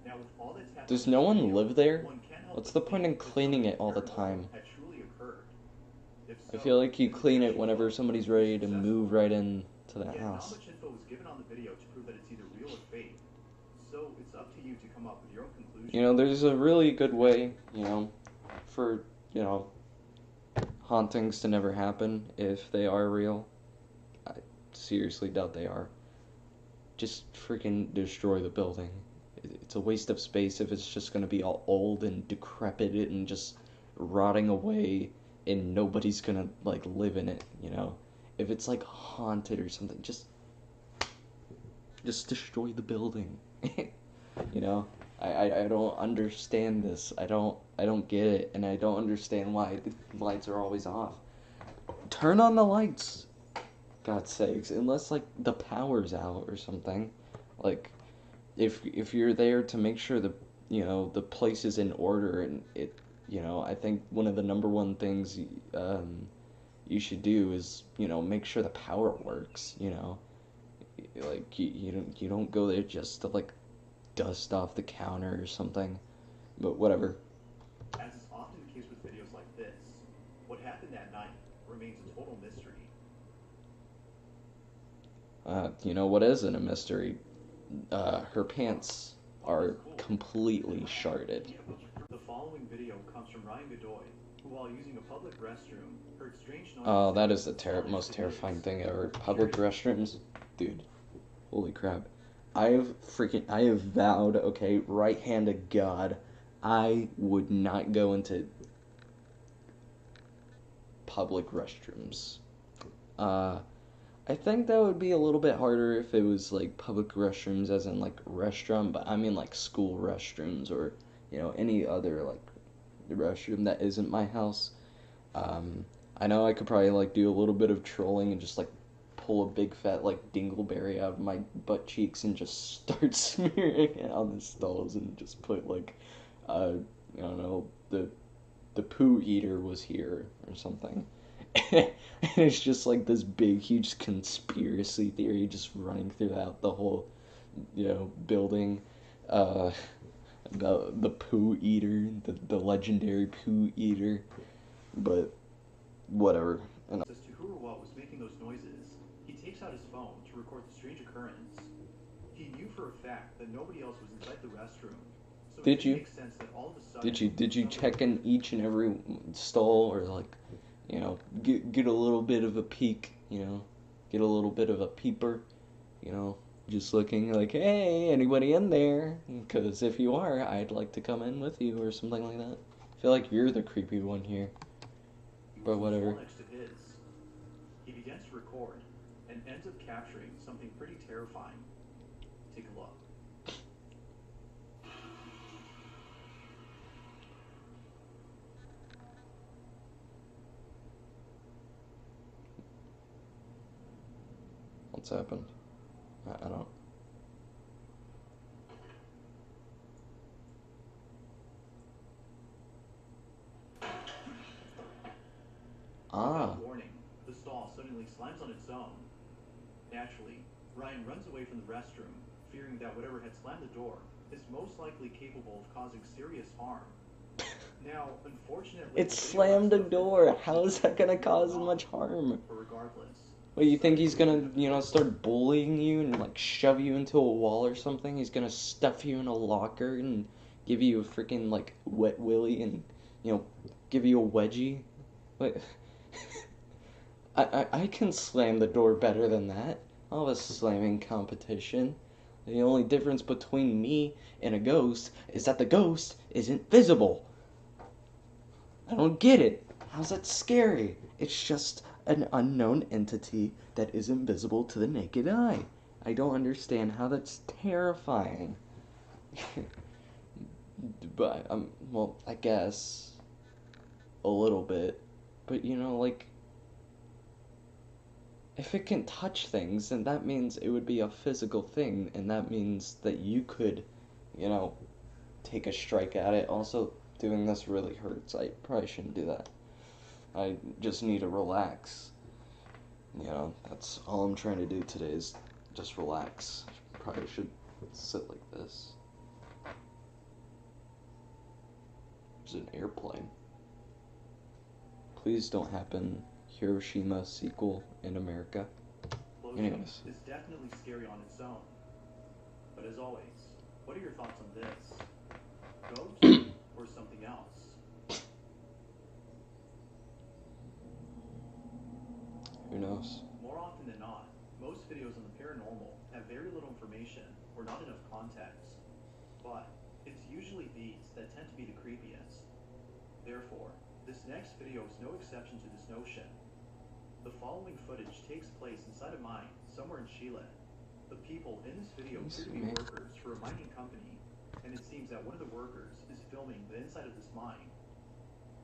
Now, with all that's happened, Does no one live there? one can't help What's but the point in think that cleaning something it all the paranormal time? had truly occurred. If I so, feel like you then the clean it initial whenever look somebody's was ready to successful. move right into that Yet house. not much info was given on the video to prove that it's either real or fake. So it's up to you to come up with your own conclusion. There's a really good way, for, hauntings to never happen if they are real. I seriously doubt they are. Just freaking destroy the building. It's a waste of space if it's just gonna be all old and decrepit and just rotting away and nobody's gonna, live in it, If it's, haunted or something, just destroy the building. I don't understand this. I don't get it, and I don't understand why the lights are always off. Turn on the lights, God's sakes, unless the power's out or something. If you're there to make sure the place is in order and it, I think one of the number one things you should do is make sure the power works. You don't go there just to dust off the counter or something, but whatever. As is often the case with videos like this, what happened that night remains a total mystery. What isn't a mystery? Her pants are completely sharded. The following video comes from Ryan Godoy, who while using a public restroom heard strange noises. Oh, that is the most terrifying thing ever. Public restrooms, dude. Holy crap. I have vowed, okay, right hand to God, I would not go into public restrooms. I think that would be a little bit harder if it was public restrooms as in restaurant, but I mean school restrooms or any other restroom that isn't my house. I know I could probably do a little bit of trolling and just pull a big fat dingleberry out of my butt cheeks and just start smearing it on the stalls and just put I don't know, the poo eater was here or something. And it's just this big huge conspiracy theory just running throughout the whole building uh, about the poo eater, the legendary poo eater, but whatever. And As to who or what was making those noises, he takes out his phone to record the strange occurrence. He knew for a fact that nobody else was inside the restroom, so it Did didn't you? make sense that all of a sudden Did you somebody check in each and every stall, or like, get a little bit of a peek, get a little bit of a peeper, just looking like, hey, anybody in there? Because if you are, I'd like to come in with you or something like that. I feel like you're the creepy one here, but was whatever. next to his. He begins to record and ends up capturing something pretty terrifying. Take a look. What's happened? I don't. Ah. Without warning, the stall suddenly slams on its own. Naturally, Ryan runs away from the restroom, fearing that whatever had slammed the door is most likely capable of causing serious harm. Now, unfortunately, It slammed a door. How is that gonna cause much harm? But regardless, What, you think he's gonna, start bullying you and, like, shove you into a wall or something? He's gonna stuff you in a locker and give you a freaking, like, wet willy and, give you a wedgie? What? I can slam the door better than that. I'll have a slamming competition. The only difference between me and a ghost is that the ghost isn't visible. I don't get it. How's that scary? It's just an unknown entity that isn't visible to the naked eye. I don't understand how that's terrifying. But, well, I guess a little bit. But, like, if it can touch things, then that means it would be a physical thing, and that means that you could, take a strike at it. Also, doing this really hurts. I probably shouldn't do that. I just need to relax. That's all I'm trying to do today is just relax. Probably should sit like this. There's an airplane. Please don't happen. Hiroshima sequel in America. Anyways. It's definitely scary on its own. But as always, what are your thoughts on this? Ghost or something else? Who knows? More often than not, most videos on the paranormal have very little information or not enough context. But it's usually these that tend to be the creepiest. Therefore, this next video is no exception to this notion. The following footage takes place inside a mine somewhere in Chile. The people in this video appear to be workers for a mining company, and it seems that one of the workers is filming the inside of this mine.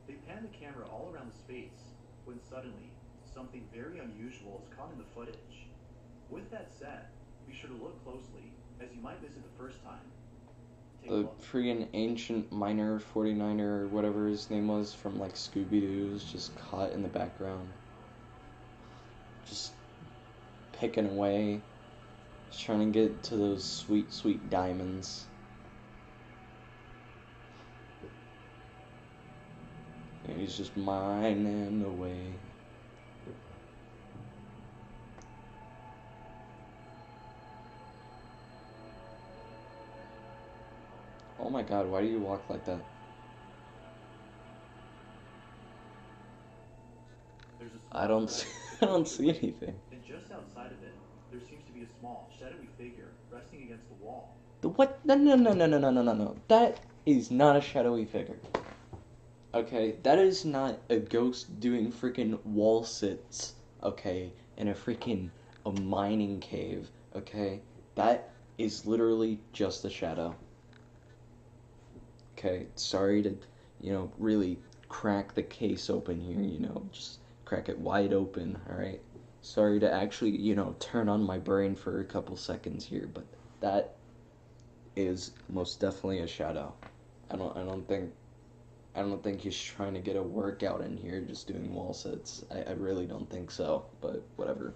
They pan the camera all around the space, when suddenly, something very unusual is caught in the footage. With that said, be sure to look closely, as you might miss it the first time. Take a The look. friggin' ancient miner 49er or whatever his name was from like Scooby-Doo is just caught in the background. Just picking away. Just trying to get to those sweet, sweet diamonds. And he's just mining away. Oh my god, why do you walk like that? There's a I don't see, I don't see anything. And just outside of it, there seems to be a small, shadowy figure resting against the wall. The what? No, no, no, no, no, no, no, no, no. That is not a shadowy figure. Okay, that is not a ghost doing freaking wall sits, okay, in a mining cave, okay? That is literally just a shadow. Okay, sorry to, really crack the case open here, just crack it wide open, alright? Sorry to actually, turn on my brain for a couple seconds here, but that is most definitely a shadow. I don't think he's trying to get a workout in here just doing wall sits. I really don't think so, but whatever.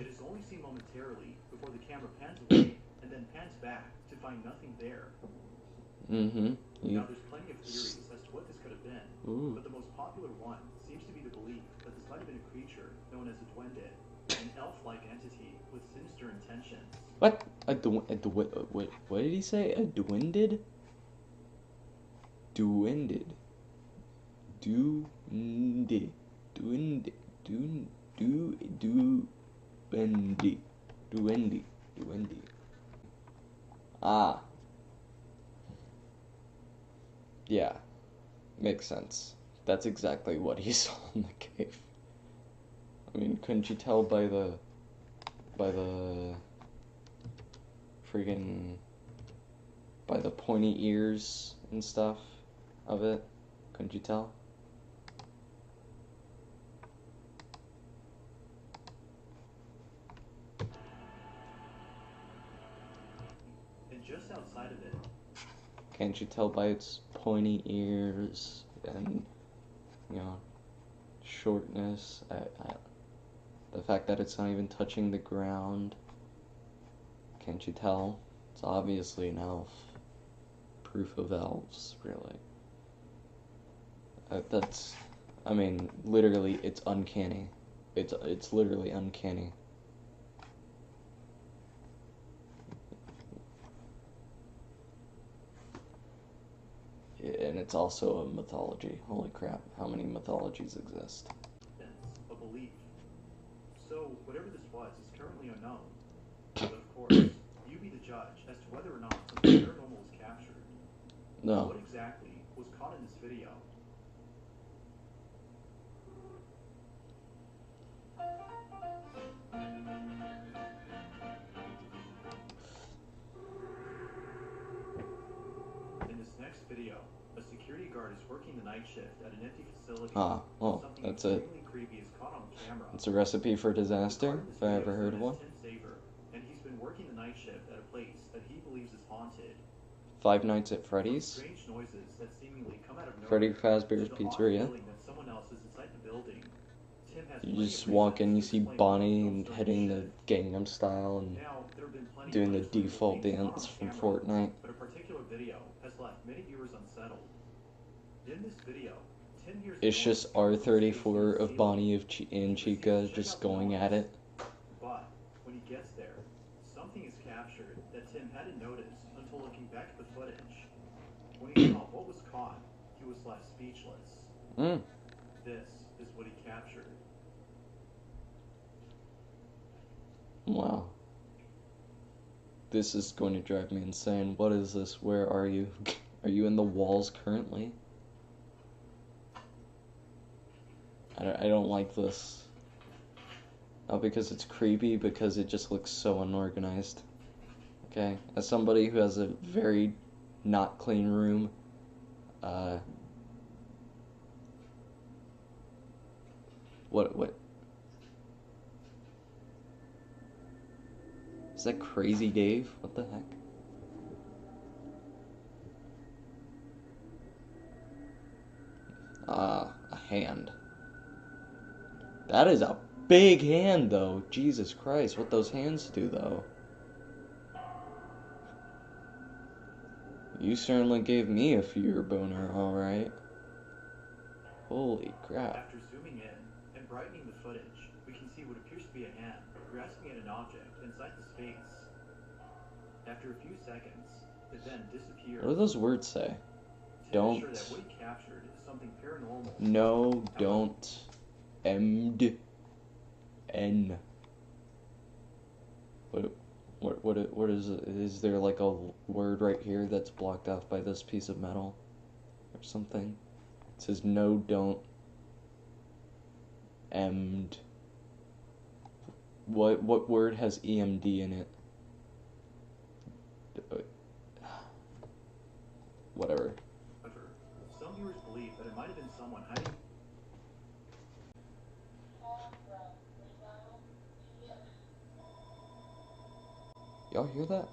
It is only seen momentarily before the camera pans away and then pans back to find nothing there. Mm-hmm. Now, there's plenty of theories as to what this could have been, Ooh. but the most popular one seems to be the belief that this might have been a creature known as a duende, an elf-like entity with sinister intentions. What? What did he say? A duended? Duended. Duende. Duende. Duende. Duende. Ah. Yeah. Makes sense. That's exactly what he saw in the cave. I mean, couldn't you tell by the freaking, by the pointy ears and stuff of it? Couldn't you tell? And just outside of it, Can't you tell by its pointy ears and, you know, shortness? The fact that it's not even touching the ground. Can't you tell? It's obviously an elf. Proof of elves, really. I mean, literally, it's uncanny. It's literally uncanny. And it's also a mythology. Holy crap, how many mythologies exist? a belief. So, whatever this was is currently unknown. But of course, you be the judge as to whether or not something paranormal was captured. No. What exactly was caught in this video? In this next video, a security guard is working the night shift at an empty facility. Ah, well, Something that's it. extremely creepy is caught on camera. It's a recipe for disaster, if I ever heard of one. And he's been working the night shift at a place that he believes is haunted. Five Nights at Freddy's. Strange noises that seemingly come out of nowhere. Freddy Fazbear's The odd Pizzeria. feeling that someone else is inside the building. Tim has You plenty just of walk in, you reasons to see explain Bonnie why and he's hitting doing the shit. Gangnam Style and Now, there have been plenty doing of the unexplainable default things caught dance on from camera, Fortnite. but a particular video has left many viewers unsettled. In this video, Tim hears It's noise just coming from space R34 in the of Bonnie ceiling. and Chica just going at it. But when he gets there, something is captured that Tim hadn't noticed until looking back at the footage. When he saw what was caught, he was left speechless. Mm. This is what he captured. Wow. This is going to drive me insane. What is this? Where are you? Are you in the walls currently? I don't like this. Not because it's creepy, because it just looks so unorganized. Okay? As somebody who has a very not clean room, what? Is that Crazy Dave? What the heck? A hand. That is a big hand, though. Jesus Christ, what those hands do, though. You certainly gave me a fear boner, alright. Holy crap. After zooming in and brightening the footage, we can see what appears to be a hand grasping at an object inside the space. After a few seconds, it then disappears. What do those words say? Tim is Don't. sure that what he captured is something paranormal. No, don't. Emd. N. What is it? Is there like a word right here that's blocked off by this piece of metal? Or something? It says no, don't. Emd. What word has EMD in it? Whatever. However, some viewers believe that it might have been someone hiding. Y'all hear that?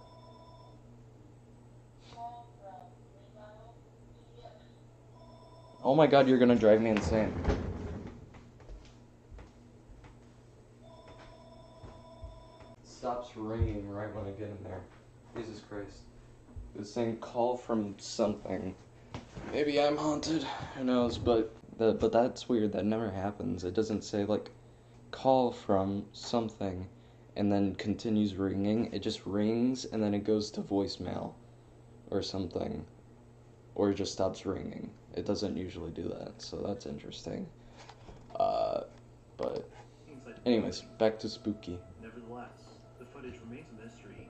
Oh my god, you're gonna drive me insane. Stops ringing right when I get in there. Jesus Christ. This thing call from something. Maybe I'm haunted. Who knows? But that's weird. That never happens. It doesn't say like call from something and then continues ringing. It just rings and then it goes to voicemail or something, or it just stops ringing. It doesn't usually do that, so that's interesting. But anyways, back to spooky. Nevertheless, the footage remains a mystery.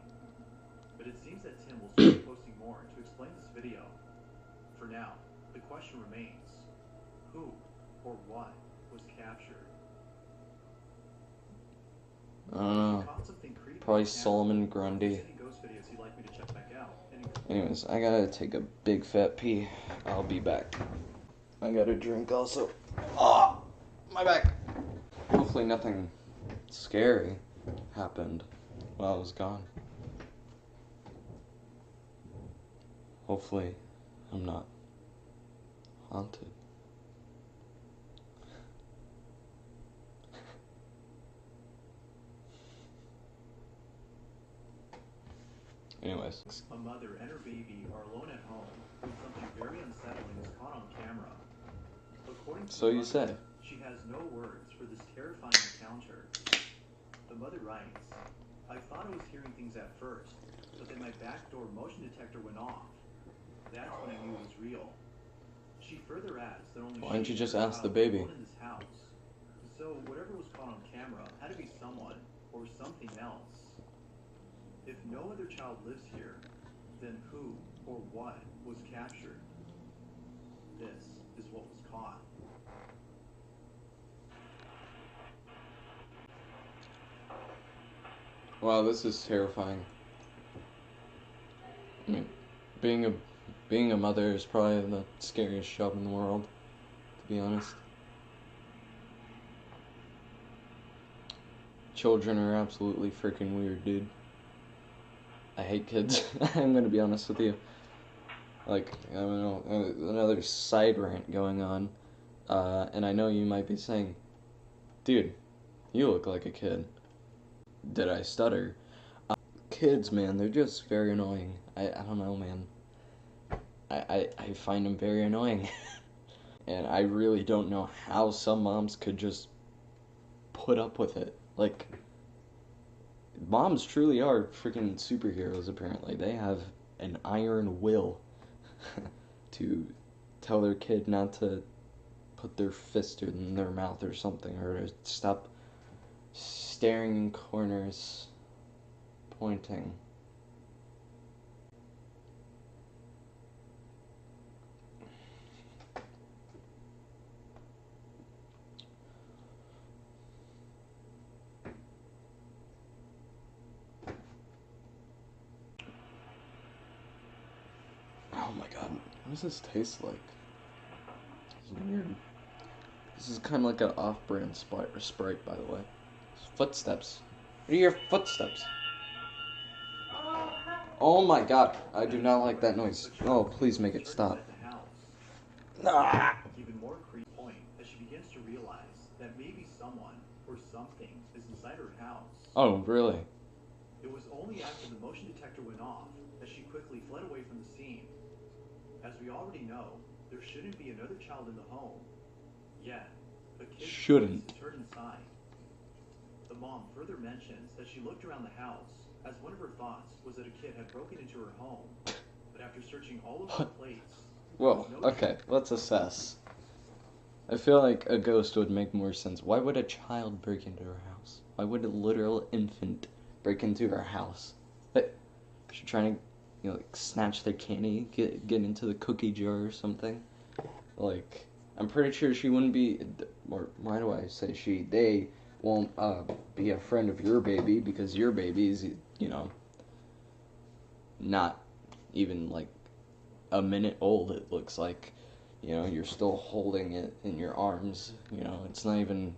But it seems that Tim will start posting more to explain this video. For now, the question remains, who or what was captured? I don't know. Probably Solomon Grundy. Anyways, I gotta take a big fat pee. I'll be back. I gotta drink also. Oh, my back. Hopefully nothing scary happened while I was gone. Hopefully I'm not haunted. Anyways. A mother and her baby are alone at home when something very unsettling is caught on camera. According to So you say. She has no words for this terrifying encounter. The mother writes, I thought I was hearing things at first, but then my backdoor motion detector went off. That's when I knew it was real. She further adds that only Why didn't you just and her ask the child were baby? alone in this house. So whatever was caught on camera had to be someone or something else. If no other child lives here, then who or what was captured? This is what was caught. Wow, this is terrifying. I mean, being a mother is probably the scariest job in the world, to be honest. Children are absolutely freaking weird, dude. I hate kids. I'm gonna be honest with you. Like, I don't know, another side rant going on. And I know you might be saying, dude, you look like a kid. Did I stutter? Kids, man, they're just very annoying. I don't know, man. I find them very annoying. And I really don't know how some moms could just put up with it. Like, moms truly are freaking superheroes, apparently. They have an iron will to tell their kid not to put their fist in their mouth or something, or to stop staring in corners, pointing. Oh my god, what does this taste like? It's weird. This is kind of like an off-brand Sprite, by the way. Footsteps. What are your footsteps? Oh my god, I do not like that noise. Oh, please make it stop. Ah. Even more creepy point as she begins to realize that maybe someone or something is inside her house. Oh, really? It was only after the motion detector went off that she quickly fled away from the scene. As we already know, there shouldn't be another child in the home. Yet, a kid's Shouldn't. voice is heard inside. The mom further mentions that she looked around the house as one of her thoughts was that a kid had broken into her home. But after searching all over the place, Well, okay, let's assess. I feel like a ghost would make more sense. Why would a child break into her house? Why would a literal infant break into her house? But she's trying to, like, snatch their candy, get into the cookie jar or something. Like, I'm pretty sure she wouldn't be, or why do I say she? They won't be a friend of your baby because your baby is, not even like a minute old. It looks like, you're still holding it in your arms. It's not even,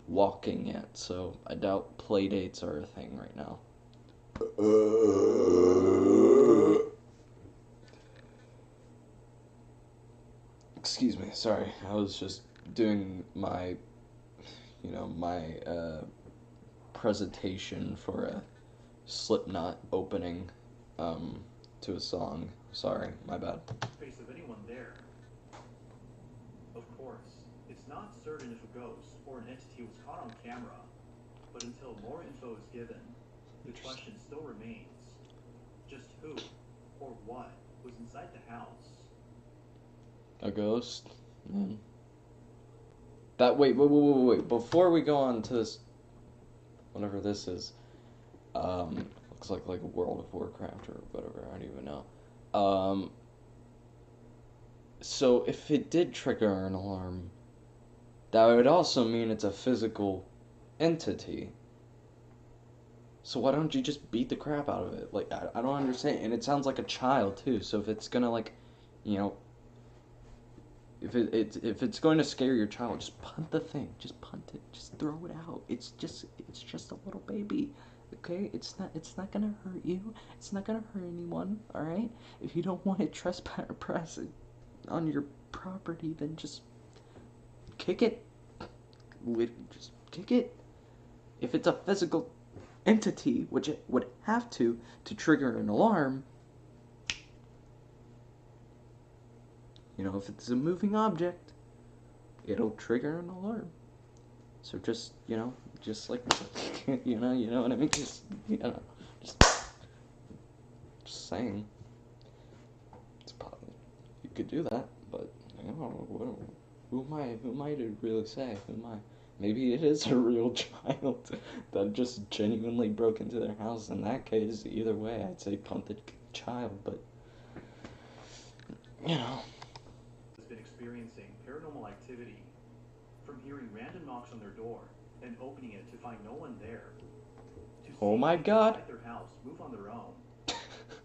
walking yet. So I doubt play dates are a thing right now. Excuse me, sorry. I was just doing my, my presentation for a Slipknot opening to a song. Sorry, my bad. Trace of anyone there. Of course, it's not certain if a ghost or an entity was caught on camera, but until more info is given, the question still remains. Just who or what was inside the house? A ghost? Mm. Wait. Before we go on to this, whatever this is, looks like a World of Warcraft or whatever, I don't even know. So if it did trigger an alarm, that would also mean it's a physical entity. So why don't you just beat the crap out of it? Like, I don't understand. And it sounds like a child, too. So if it's gonna, like, you know, if it's going to scare your child, just punt the thing. Just punt it. Just throw it out. It's just a little baby. Okay? It's not gonna hurt you. It's not gonna hurt anyone, alright? If you don't want it trespassing on your property, then just kick it. Just kick it. If it's a physical entity, which it would have to trigger an alarm, you know, if it's a moving object, it'll trigger an alarm. So just, you know, just like, you know what I mean? Just, you know, just saying. It's probably, you could do that, but I don't know, who am I to really say? Who am I? Maybe it is a real child that just genuinely broke into their house. In that case, either way, I'd say punt the child, but, you know. Has been experiencing paranormal activity from hearing random knocks on their door and opening it to find no one there. To Oh my see God. inside their house move on their own.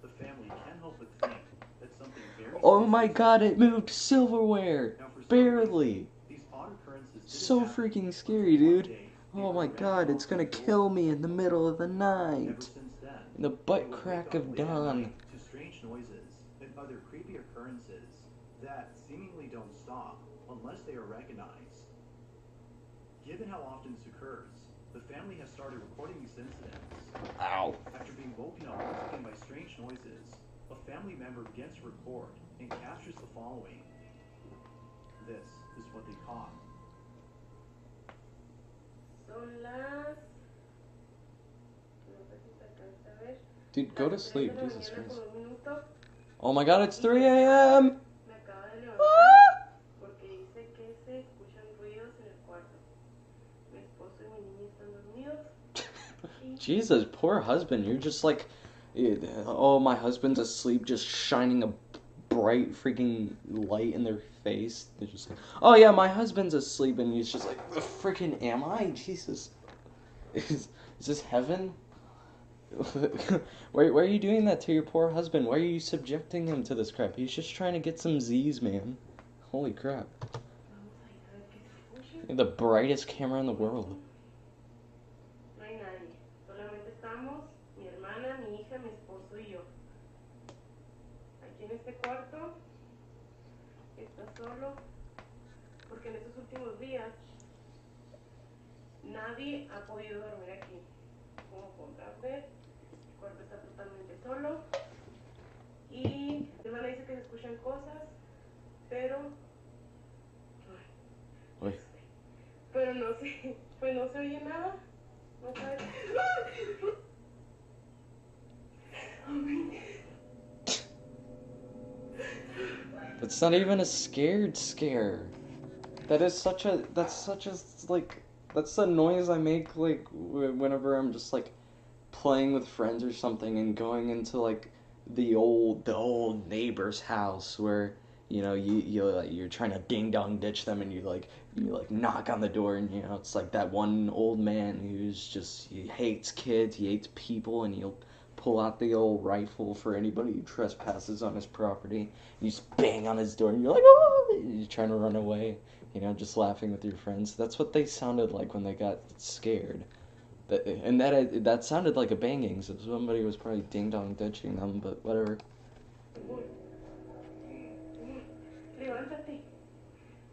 The family can't help but think that something very Oh my suspicious God, is it moved silverware! Now, for some Barely! reason, these odd occurrences didn't So happen freaking until scary, one dude. day, they Oh heard my random God, it's knocks on gonna the door. kill me in the middle of the Ever night. since then, In the they butt would crack wake up of late at dawn. night to strange noises and other creepy occurrences that seemingly don't stop unless they are recognized. Given how often this occurs, the family has started recording these incidents. Ow. After being woken up once again by strange noises, a family member begins to record and captures the following. This is what they caught. Son las... No sé si se alcanza a ver. Dude, go to Las 3 sleep, de la Jesus mañana Christ. con un minuto. Oh my God, it's 3 a.m. Me acaba de levantar porque dice que se escuchan ruidos en el cuarto. Mi esposo y mi niña están dormidos. Jesus, poor husband. You're just like, oh, my husband's asleep, just shining a bright freaking light in their face. They're just like, oh yeah, my husband's asleep, and he's just like, the freaking am I? Jesus. Is this heaven? why are you doing that to your poor husband? Why are you subjecting him to this crap? He's just trying to get some Z's, man. Holy crap. The brightest camera in the world. No hay nadie. Solamente estamos mi hermana, mi hija, mi esposo y yo. Aquí en este cuarto está solo porque en estos últimos días nadie ha podido dormir aquí. Como podrás ver, el cuarto está totalmente solo y mi hermana dice que se escuchan cosas, pero Uy. pero no sé, pues no se oye nada. No sabe. That's not even a scared scare. That's the noise I make, like, whenever I'm just, like, playing with friends or something and going into, like, the old neighbor's house where, you know, you're trying to ding dong ditch them, and you knock on the door, and, you know, it's like that one old man who's just, he hates kids, he hates people, and he'll pull out the old rifle for anybody who trespasses on his property, and you just bang on his door, and you're like, oh, you're trying to run away, you know, just laughing with your friends. That's what they sounded like when they got scared. That sounded like a banging, so somebody was probably ding dong ditching them, but whatever. Levántate.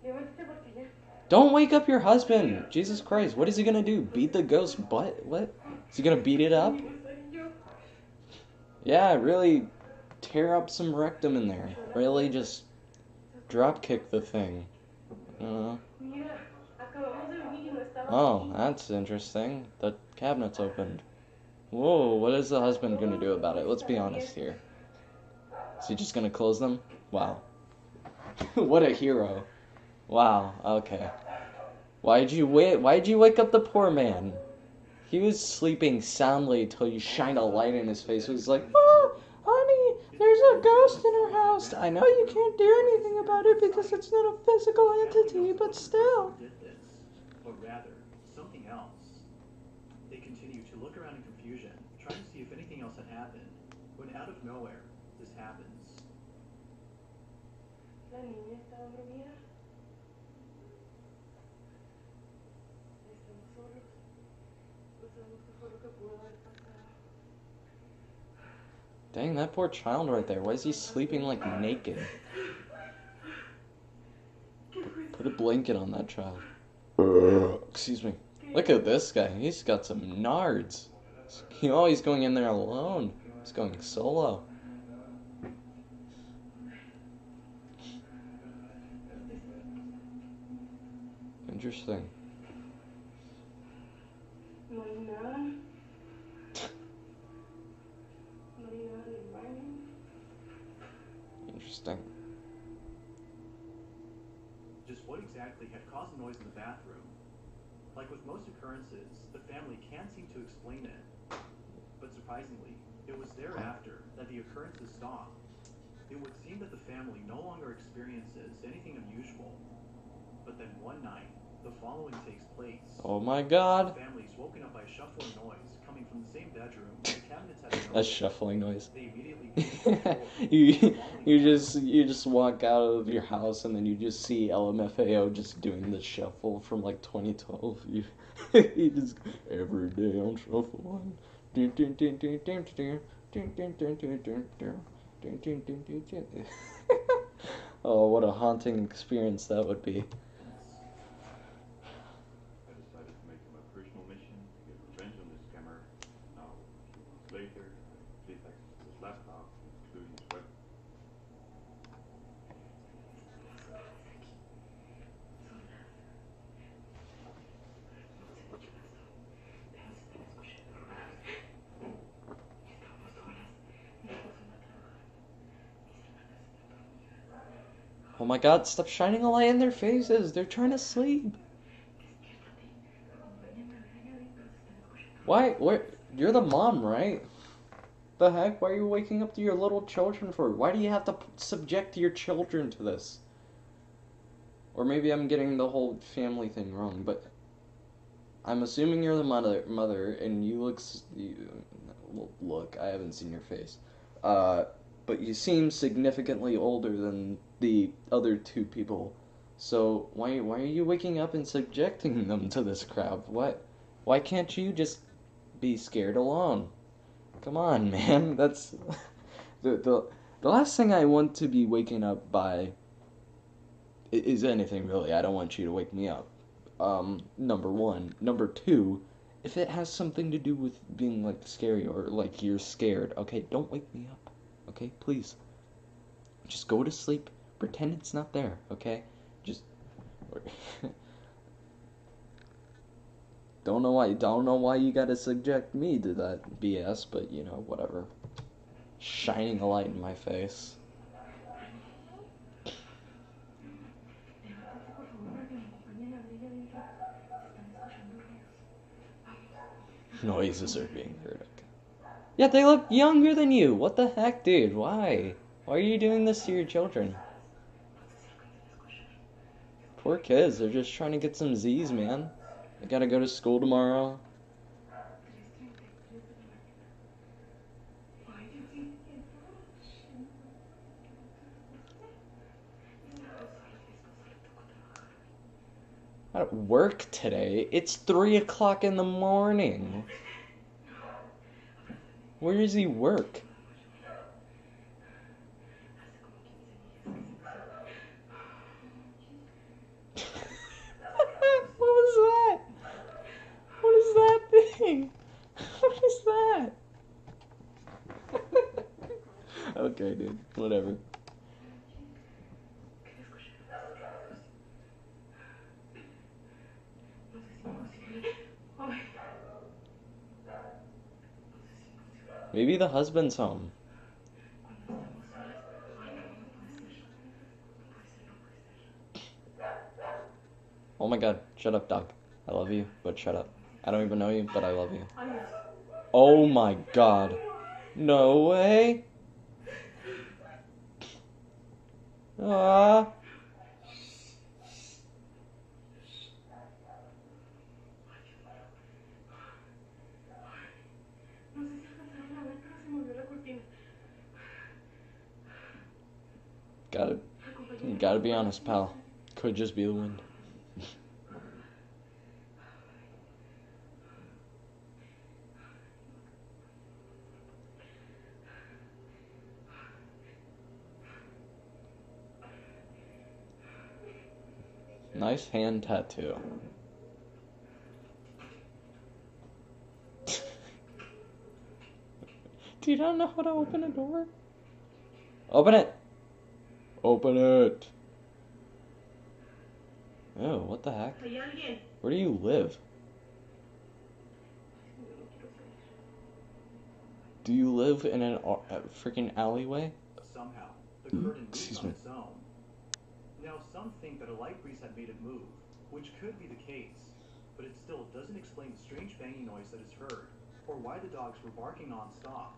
Levántate porque ya. Don't wake up your husband! Jesus Christ, what is he gonna do? Beat the ghost's butt? What? Is he gonna beat it up? Yeah, really tear up some rectum in there. Really just drop kick the thing. Uh, Mira, acabamos de venir y no estaba oh, aquí. that's interesting. The cabinet's opened. Whoa, what is the husband gonna do Todos about it? los Let's be están honest abiertos. here. Is he just gonna close them? Wow. What a hero. Wow, okay. Why'd you wake up the poor man? He was sleeping soundly till you shined a light in his face. It was like, oh, honey, there's a ghost in our house. I know you can't do anything about it because it's not a physical entity, but still. Did this, but rather something else. They continued to look around in confusion, trying to see if anything else had happened. When out of nowhere, this happens. La niña estaba dormida. Estamos solos. No sabemos qué fue lo que pudo haber pasado. Dang, that poor child right there. Why is he sleeping like naked? Put a blanket on that child. Excuse me. Look at this guy. He's got some nards. Oh, he's going in there alone. He's going solo. Interesting. No hay nada. No hay nada en el baño. Interesting. Just what exactly had caused the noise in the bathroom? Like with most occurrences, the family can't seem to explain it. But surprisingly, it was thereafter that the occurrences stopped. It would seem that the family no longer experiences anything unusual. But then one night, the following takes place. Oh my god. The family is woken up by a shuffling noise coming from the same bedroom. The cabinets had been A opened. shuffling noise. They immediately came to the door. You just walk out of your house and then you just see LMFAO just doing the shuffle from like 2012. You just every day I'm shuffling. Oh, what a haunting experience that would be. I decided to make it my personal mission to get revenge on this scammer. Now, a few months later, I have complete access to his laptop, including his web. Oh my god, stop shining a light in their faces. They're trying to sleep. Why? What? You're the mom, right? The heck? Why are you waking up to your little children for? Why do you have to subject your children to this? Or maybe I'm getting the whole family thing wrong, but I'm assuming you're the mother, and you look. I haven't seen your face, but you seem significantly older than the other two people. So why are you waking up and subjecting them to this crap? Why can't you just be scared alone? Come on, man. That's the last thing I want to be waking up by is anything really. I don't want you to wake me up. Number one. Number two, if it has something to do with being like scary or like you're scared, okay, don't wake me up. Okay, please. Just go to sleep. Pretend it's not there, okay? Just don't know why you gotta subject me to that BS, but you know, whatever. Shining a light in my face. Noises are being heard. Okay. Yeah, they look younger than you. What the heck, dude? Why? Why are you doing this to your children? Poor kids. They're just trying to get some Z's, man. They gotta go to school tomorrow. At work today? It's 3 o'clock in the morning. Where does he work? What was that? What is that thing? What is that? Okay, dude. Whatever. Maybe the husband's home. Oh my god, shut up, dog. I love you, but shut up. I don't even know you, but I love you. Oh my god. No way. Ah. Gotta be honest, pal. Could just be the wind. Nice hand tattoo. Do you not know how to open a door? Open it! Open it! Oh, what the heck? Where do you live? Do you live in a freaking alleyway? Somehow, the curtain moved Excuse on me. its own. Now, some think that a light breeze had made it move, which could be the case, but it still doesn't explain the strange banging noise that is heard, or why the dogs were barking non-stop.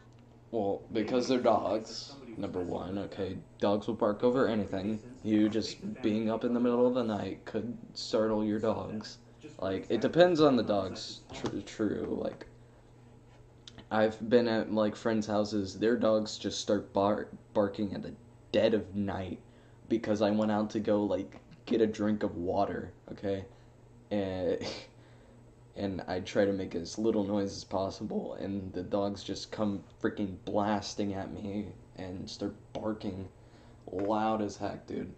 Well, because they're dogs, number one, okay? Dogs will bark over anything. You just being up in the middle of the night could startle your dogs. Like, it depends on the dogs, true, like, I've been at, like, friends' houses, their dogs just start barking at the dead of night because I went out to go, like, get a drink of water, okay? And, and I try to make as little noise as possible, and the dogs just come freaking blasting at me and start barking loud as heck, dude.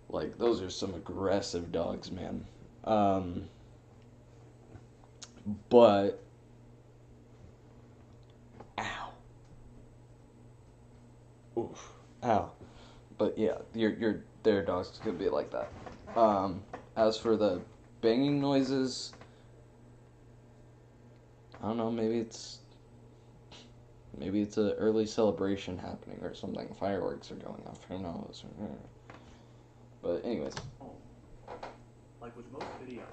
Like, those are some aggressive dogs, man. But... Ow. Oof. Ow. But yeah, their dogs could be like that. As for the banging noises, I don't know, maybe it's an early celebration happening or something. Fireworks are going off. Who knows? But anyways. Like with most videos,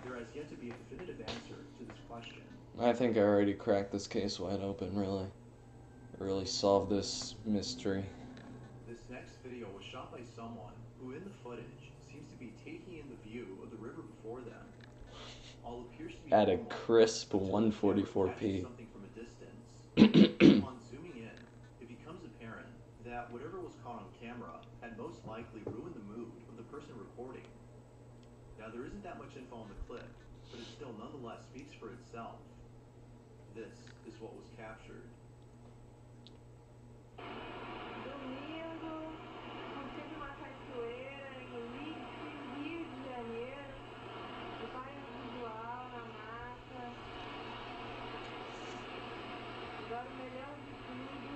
there has yet to be a definitive answer to this question. I think I already cracked this case wide open, really. Really solved this mystery. This next video was shot by someone who in the footage seems to be taking in the view of the river before them. All appears to be At a normal, crisp until the camera 144p. catches something from a distance. On zooming in, it becomes apparent that whatever was caught on camera had most likely ruined the mood of the person recording. Now, there isn't that much info on the clip, but it still nonetheless speaks for itself. This is what was captured. Domingo, curtindo uma cachoeira em Rio de Janeiro, banho visual na mata. Agora o melhor de tudo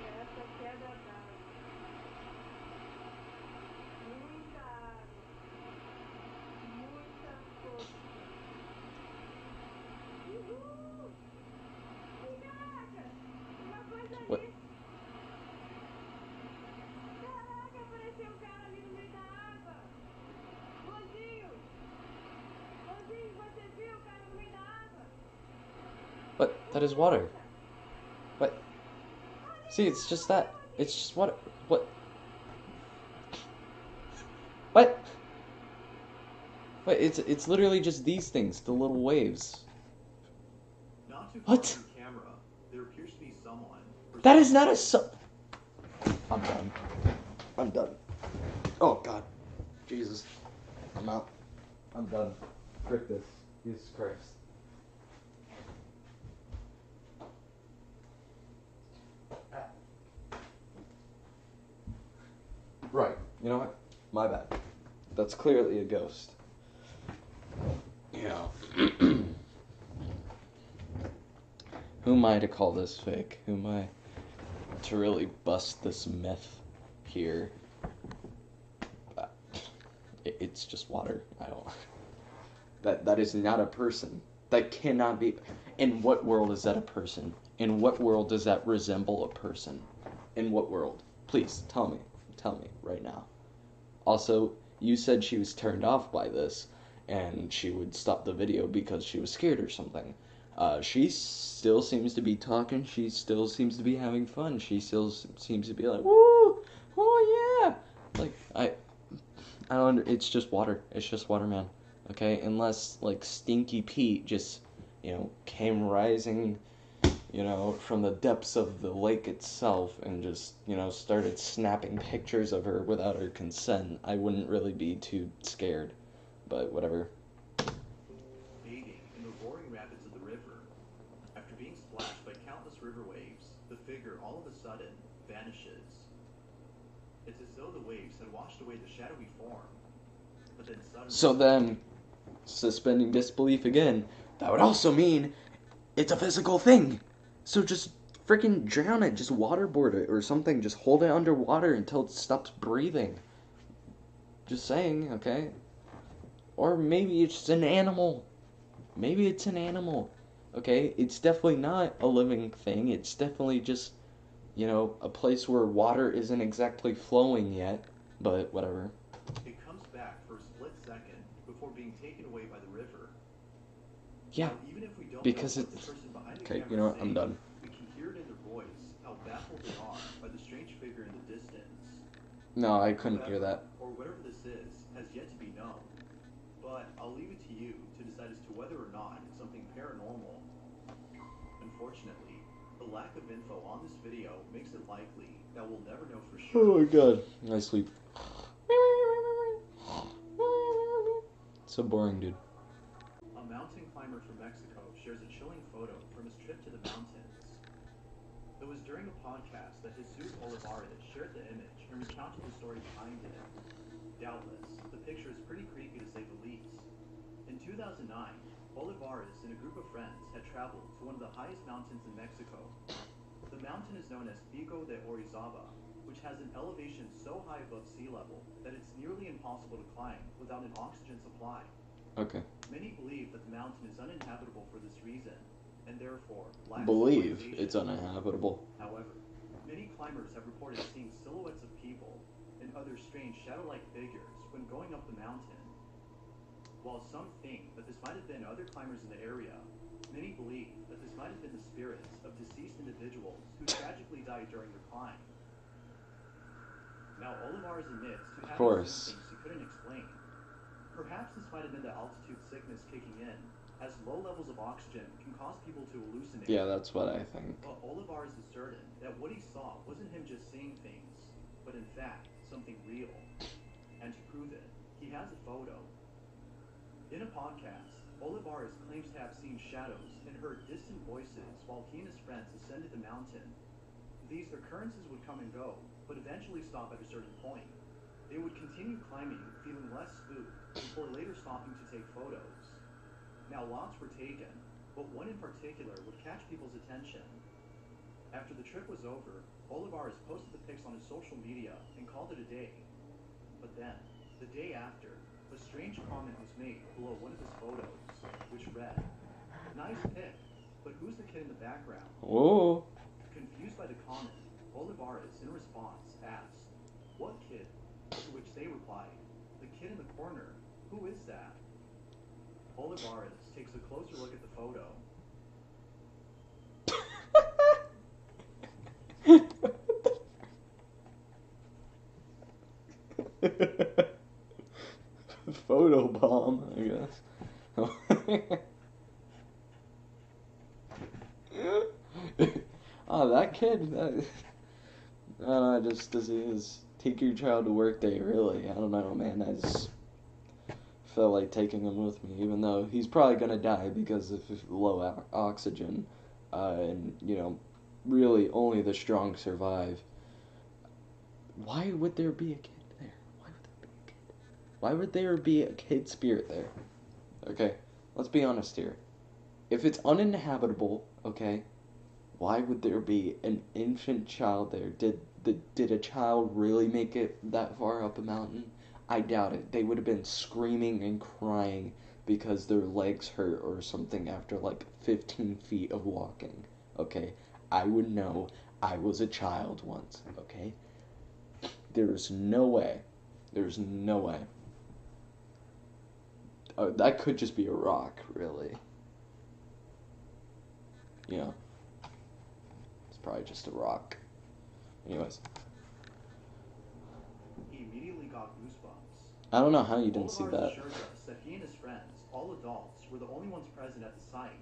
é essa queda d'água. Muita água, muita força. Uhul! Caraca! Uma coisa What? ali! Caraca, apareceu um cara ali no meio da água! Lozinho! Lozinho, você viu o cara no meio da água? What? That is water. What? See, it's just that. It's just water. What? What? Wait, it's literally just these things, the little waves. Not too What? far from the camera, there appears to be someone. That is not a I'm done. I'm done. Oh God, Jesus, I'm out. I'm done. Frick this. Jesus Christ. Right. You know what? My bad. That's clearly a ghost. Yeah. Who am I to call this fake? Who am I to really bust this myth here? Uh, it's just water. I don't. That is not a person. That cannot be. In what world is that a person? In what world does that resemble a person? In what world? Please tell me. Tell me right now. Also, you said she was turned off by this, and she would stop the video because she was scared or something. She still seems to be talking. She still seems to be having fun. She still seems to be like, woo, oh yeah. Like I don't. It's just water. It's just water, man. Okay, unless like Stinky Pete just, came rising, from the depths of the lake itself and just, started snapping pictures of her without her consent, I wouldn't really be too scared. But whatever. Bathing in the roaring rapids of the river. After being splashed by countless river waves, the figure all of a sudden vanishes. It's as though the waves had washed away the shadowy form, but then suddenly... So then, suspending disbelief again, that would also mean it's a physical thing. So just freaking drown it, just waterboard it or something, just hold it underwater until it stops breathing. Just saying, okay? Or maybe it's an animal. Maybe it's an animal. Okay? It's definitely not a living thing. It's definitely just, a place where water isn't exactly flowing yet. But whatever. It comes back for a split second before being taken away by the river. Yeah. Now, even if we don't Because know it... what the person behind the Okay, camera you know what? is I'm saying, done. we can hear it in their voice, how baffled they are by the strange figure in the distance. No, I couldn't hear that. Or whatever this is has yet to be known. But I'll leave it to you to decide as to whether or not it's something paranormal. Unfortunately, the lack of info on this video makes it likely that we'll never know for sure. Oh my god. I sleep. So boring, dude. A mountain climber from Mexico shares a chilling photo from his trip to the mountains. It was during a podcast that Jesus Olivares shared the image and recounted the story behind it. Doubtless, the picture is pretty creepy to say the least. In 2009, Olivares and a group of friends had traveled to one of the highest mountains in Mexico. The mountain is known as Pico de Orizaba, which has an elevation so high above sea level that it's nearly impossible to climb without an oxygen supply. Okay. Many believe that the mountain is uninhabitable for this reason, and therefore lacks Believe civilization. it's uninhabitable. However, many climbers have reported seeing silhouettes of people and other strange shadow-like figures when going up the mountain. While some think that this might have been other climbers in the area, many believe that this might have been the spirits of deceased individuals who tragically died during their climb. Now, Olivares admits to having seen things he couldn't explain. Perhaps this might have been the altitude sickness kicking in, as low levels of oxygen can cause people to hallucinate. Yeah, that's what I think. But Olivares is certain that what he saw wasn't him just seeing things, but in fact, something real. And to prove it, he has a photo. In a podcast, Olivares claims to have seen shadows and heard distant voices while he and his friends ascended the mountain. These occurrences would come and go, but eventually stop at a certain point. They would continue climbing, feeling less spooked, before later stopping to take photos. Now, lots were taken, but one in particular would catch people's attention. After the trip was over, Olivares posted the pics on his social media and called it a day. But then, the day after, a strange comment was made below one of his photos, which read, "Nice pic, but who's the kid in the background?" Whoa. Confused by the comment, Olivares, in response, asked, "What kid?" To which they replied, "The kid in the corner. Who is that?" Olivares takes a closer look at the photo. Photo bomb, I guess. Oh, that kid. Just does his take your child to work day, really. I don't know, man. I just felt like taking him with me, even though he's probably gonna die because of low oxygen, and really only the strong survive. Why would there be a kid there? Why would there be a kid? Why would there be a kid spirit there? Okay, let's be honest here. If it's uninhabitable, okay, why would there be an infant child there? Did a child really make it that far up a mountain? I doubt it. They would have been screaming and crying because their legs hurt or something after like 15 feet of walking. Okay? I would know. I was a child once. Okay? There's no way. There's no way. That could just be a rock, really. You know, it's probably just a rock. Anyways, He immediately got goosebumps. I don't know how you didn't see Olivares that. assured us that he and his friends, all adults, were the only ones present at the site.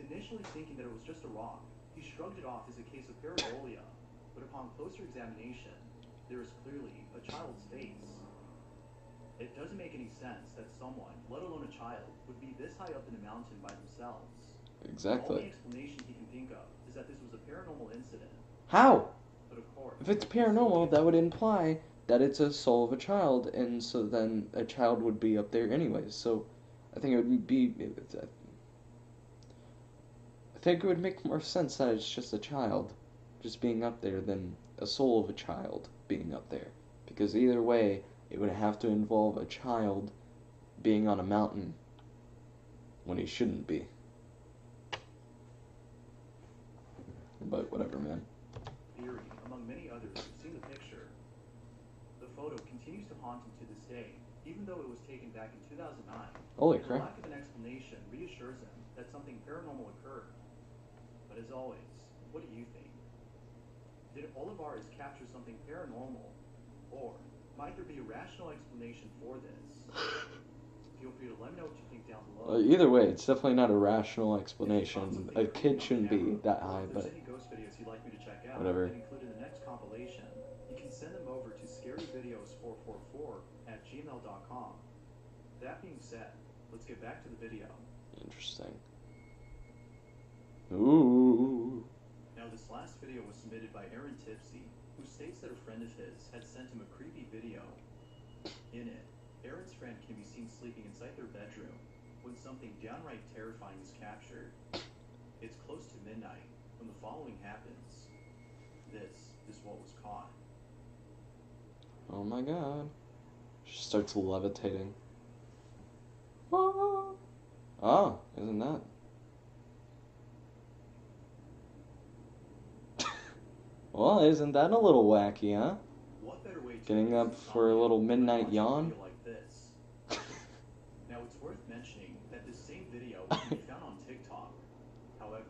Initially thinking that it was just a rock, he shrugged it off as a case of pareidolia, but upon closer examination, there is clearly a child's face. It doesn't make any sense that someone, let alone a child, would be this high up in a mountain by themselves. The only Exactly. explanation he can think of is that this was a paranormal incident. How? But of course, If it's paranormal, that would imply that it's a soul of a child, and so then a child would be up there anyways. So I think it would be. I think it would make more sense that it's just a child just being up there than a soul of a child being up there. Because either way, it would have to involve a child being on a mountain when he shouldn't be. But whatever, man. theory, among many others who've seen the picture. The photo continues to haunt him to this day, even though it was taken back in 2009. Holy The crap. lack of an explanation reassures him that something paranormal occurred. But as always, what do you think? Did Olivares capture something paranormal? Or might there be a rational explanation for this? Feel free to let me know what you think down below. Either way, it's definitely not a rational If you found explanation. something A creepy kid on shouldn't be camera, that or high, if there's but any ghost videos you'd like me to check out whatever. and include in the next compilation, you can send them over to scaryvideos444@gmail.com. That being said, let's get back to the video. Interesting. Ooh. Now, this last video was submitted by Aaron Tipsy, who states that a friend of his had sent him a creepy video. In it, Aaron's friend can be seen sleeping inside their bedroom when something downright terrifying is captured. It's close to midnight when the following happens. This is what was caught. Oh my god. She starts levitating. Oh, oh, isn't that? Well, isn't that a little wacky, huh? What better way to Getting introduce up for a insomnia little than by midnight watching a yawn? video like this? Now, it's worth mentioning that this same video can be found on TikTok. However,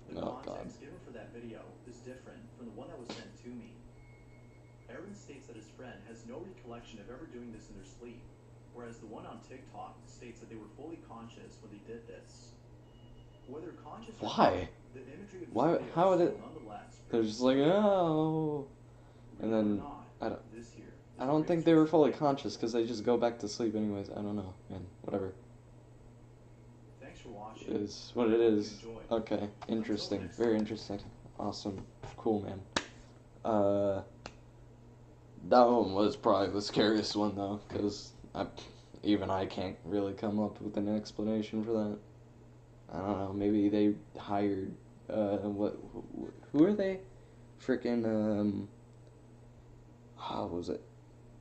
the Oh, context given for that video is different from the one that was sent to me. Aaron states that his friend has no recollection of ever doing this in their sleep, whereas the one on TikTok states that they were fully conscious when they did this. Whether conscious or not, Why? the imagery of this Why? video How is would still it? nonetheless They're just like, oh. And Believe it or then not, I don't. this here is I the don't think greatest they were source of fully light. conscious because they just go back to sleep anyways. I don't know, man. Whatever. Thanks for watching. It is what it I hope you is. enjoyed. Okay, interesting. next Very time. interesting. Awesome. Cool, man. That one was probably the scariest one though, because even I can't really come up with an explanation for that. I don't know. Maybe they hired who are they? Freaking how was it?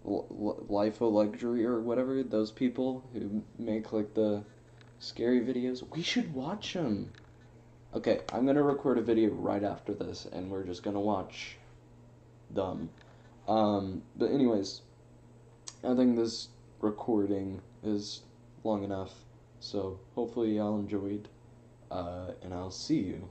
Life of Luxury or whatever. Those people who make like the scary videos. We should watch them. Okay, I'm gonna record a video right after this, and we're just gonna watch them. But anyways, I think this recording is long enough, so hopefully y'all enjoyed, and I'll see you